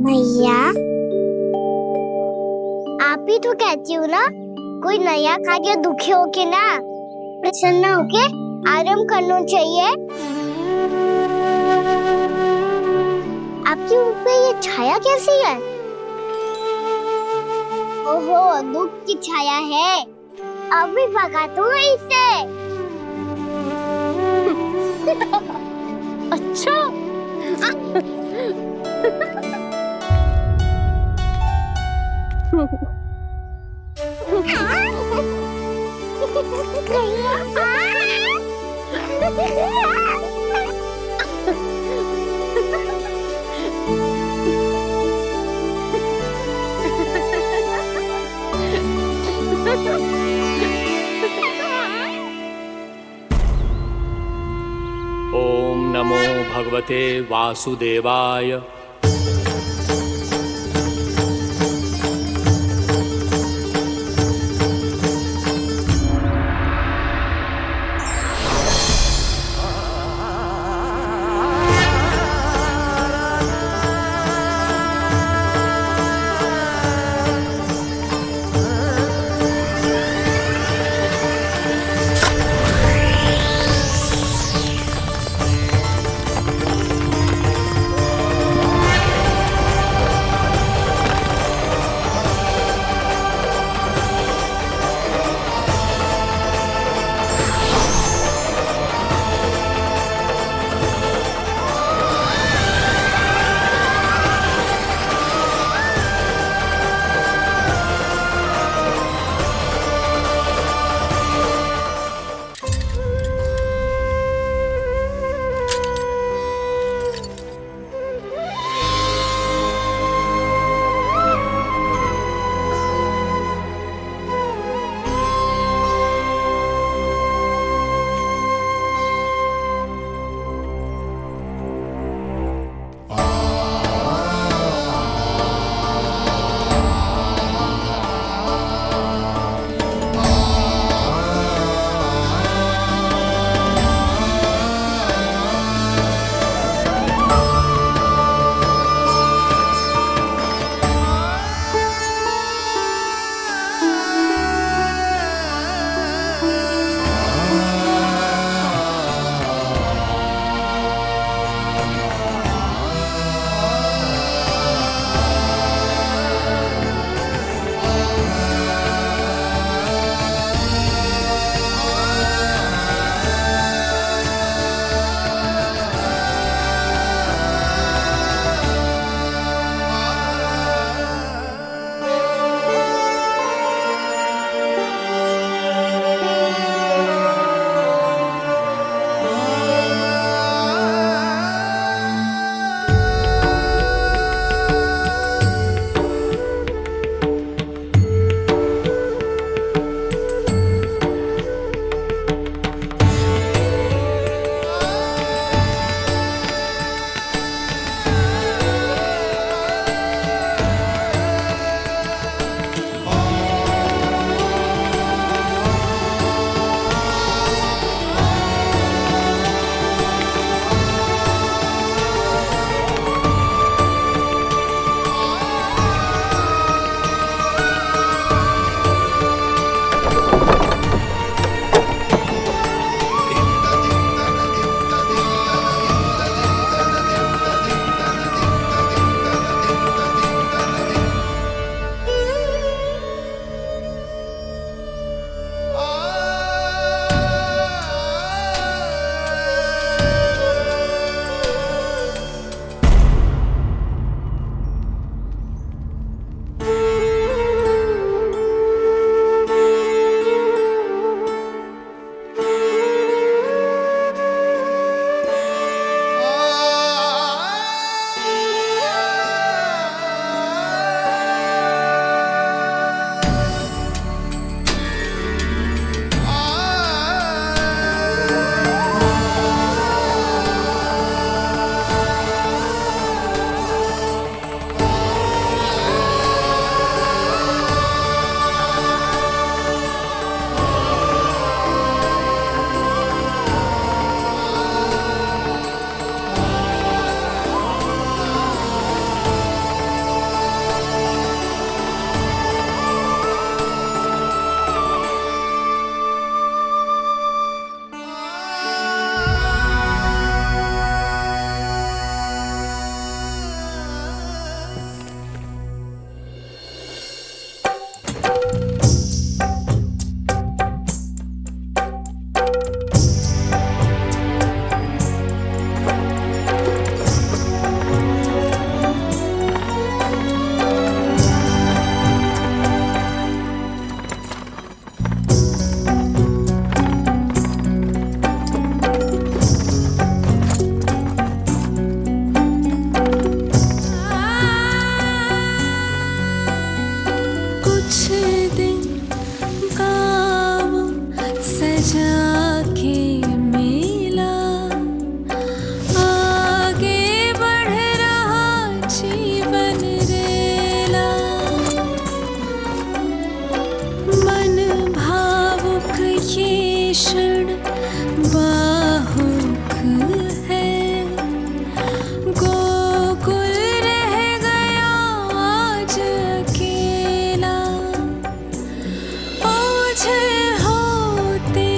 मैया, आप ही तो कहती हो ना, कोई नया खा के दुखी होके ना, प्रसन्न होके आराम करना चाहिए। आपके मुंह पे ये छाया कैसी है? ओहो, दुख की छाया है। अभी भगा दूं इसे। अच्छा। ओम नमो भगवते वासुदेवाय। बाहुक है, गोकुल रह गया आज अकेला, ओझल होते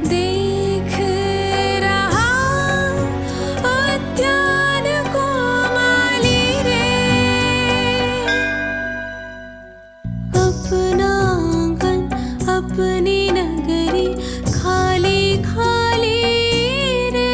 देख रहा उद्यान को माली रे। अपना आंगन अपनी नगरी खाली खाली रे।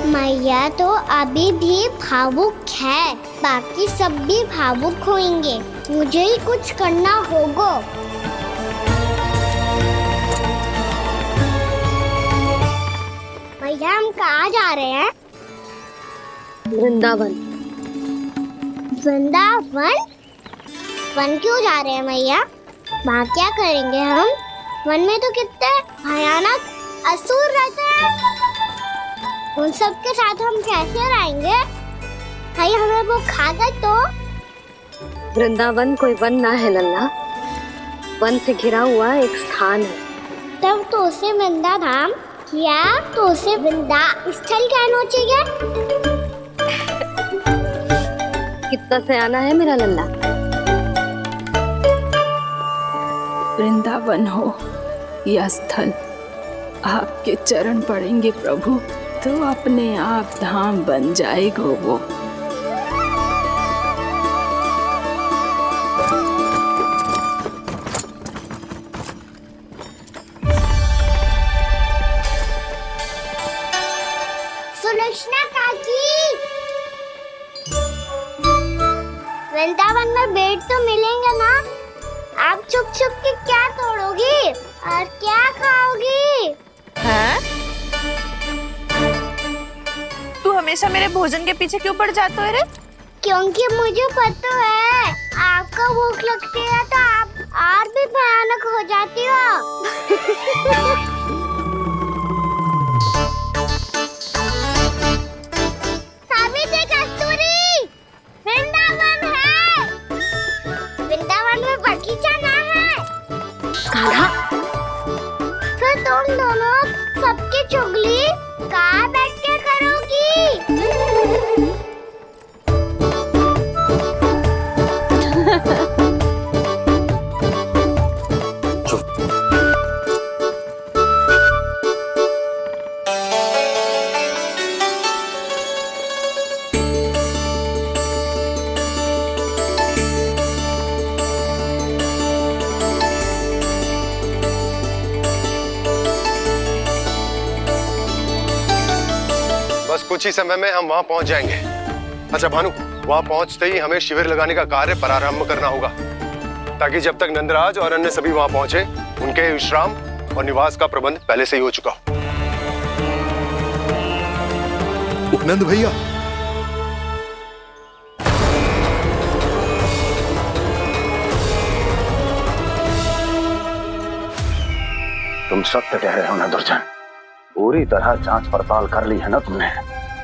मैया तो अभी भी भावुक है, बाकी सब भी भावुक होंगे। मुझे ही कुछ करना होगा। मैया हम कहाँ जा रहे हैं? वृंदावन। वृंदावन? वन क्यों जा रहे हैं मैया? वहाँ क्या करेंगे हम? वन में तो कितने भयानक असुर रहते हैं। उन सब के साथ हम कैसे रहेंगे? भाई हमें वो खा गए तो? वृंदावन कोई वन ना है लल्ला, वन से घिरा हुआ एक स्थान है। तब तो उसे वृंदा धाम किया तो उसे वृंदा स्थल कहना चाहिए। कितना सयाना है मेरा लल्ला। वृंदावन हो या स्थल, आपके चरण पड़ेंगे प्रभु तो अपने आप धाम बन जाएगा वो। सुलक्षणा काकी, वृंदावन में बेट तो मिलेंगे ना? आप छुप छुप के क्या तोड़ोगी और क्या खाओगी? हाँ? तू हमेशा मेरे भोजन के पीछे क्यों पड़ जाता है रे? क्योंकि मुझे पता है आपको भूख लगती है तो आप और भी भयानक हो जाती हो। सावित्री, कस्तूरी, वृंदावन है। वृंदावन में बगीचा ना है। कान्हा, फिर तुम दोनों सबकी चुगली कहाँ बैठ के करोगी? बस कुछ ही समय में हम वहां पहुंच जाएंगे। अच्छा भानु, वहां पहुंचते ही हमें शिविर लगाने का कार्य प्रारंभ करना होगा, ताकि जब तक नंदराज और अन्य सभी वहां पहुंचे उनके विश्राम और निवास का प्रबंध पहले से ही हो चुका हो। नंद भैया, तुम सत्य कह रहे हो ना दुर्जन? पूरी तरह जांच पड़ताल कर ली है ना तुमने?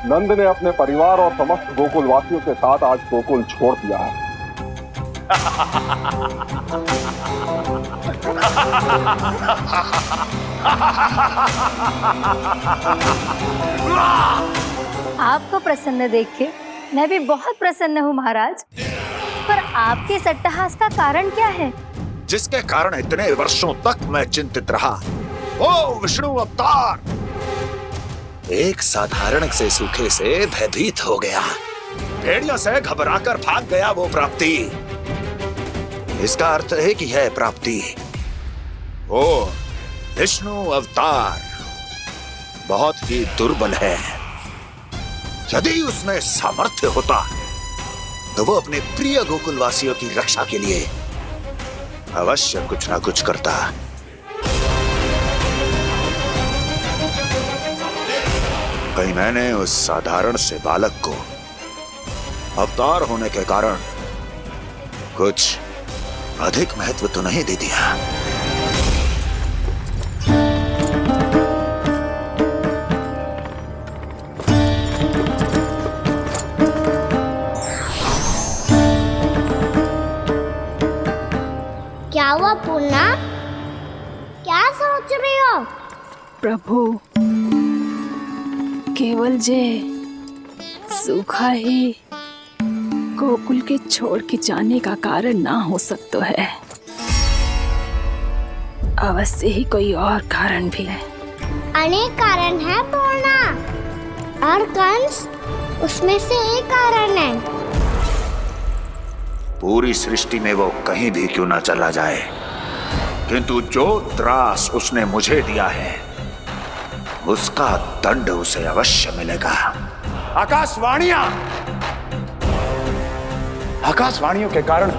नंद ने अपने परिवार और समस्त गोकुल वासियों के साथ आज गोकुल छोड़ दिया है। आपको प्रसन्न देख के मैं भी बहुत प्रसन्न हूँ महाराज, पर आपके इस अट्टहास का कारण क्या है? जिसके कारण इतने वर्षों तक मैं चिंतित रहा। ओ विष्णु अवतार! एक साधारण से सूखे से भयभीत हो गया, भेड़ियों से घबराकर भाग गया वो प्राप्ति। इसका अर्थ है कि यह प्राप्ति ओ विष्णु अवतार बहुत ही दुर्बल है। यदि उसमें सामर्थ्य होता तो वो अपने प्रिय गोकुलवासियों की रक्षा के लिए अवश्य कुछ ना कुछ करता। कहीं मैंने उस साधारण से बालक को अवतार होने के कारण कुछ अधिक महत्व तो नहीं दे दिया। क्या हुआ पूर्णा? क्या सोच रही हो? प्रभु, केवल जे सूखा ही गोकुल के छोड़ के जाने का कारण ना हो सकता है, अवश्य ही कोई और कारण भी है। अनेक कारण है पूर्णा, और कंस उसमें से एक कारण है। पूरी सृष्टि में वो कहीं भी क्यों ना चला जाए, किंतु जो त्रास उसने मुझे दिया है उसका दंड उसे अवश्य मिलेगा। आकाशवाणियों के कारण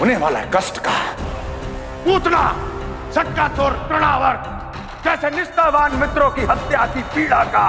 होने वाला कष्ट का, पूतना, सटका चोर, तृणावर्त जैसे निष्ठावान मित्रों की हत्या की पीड़ा का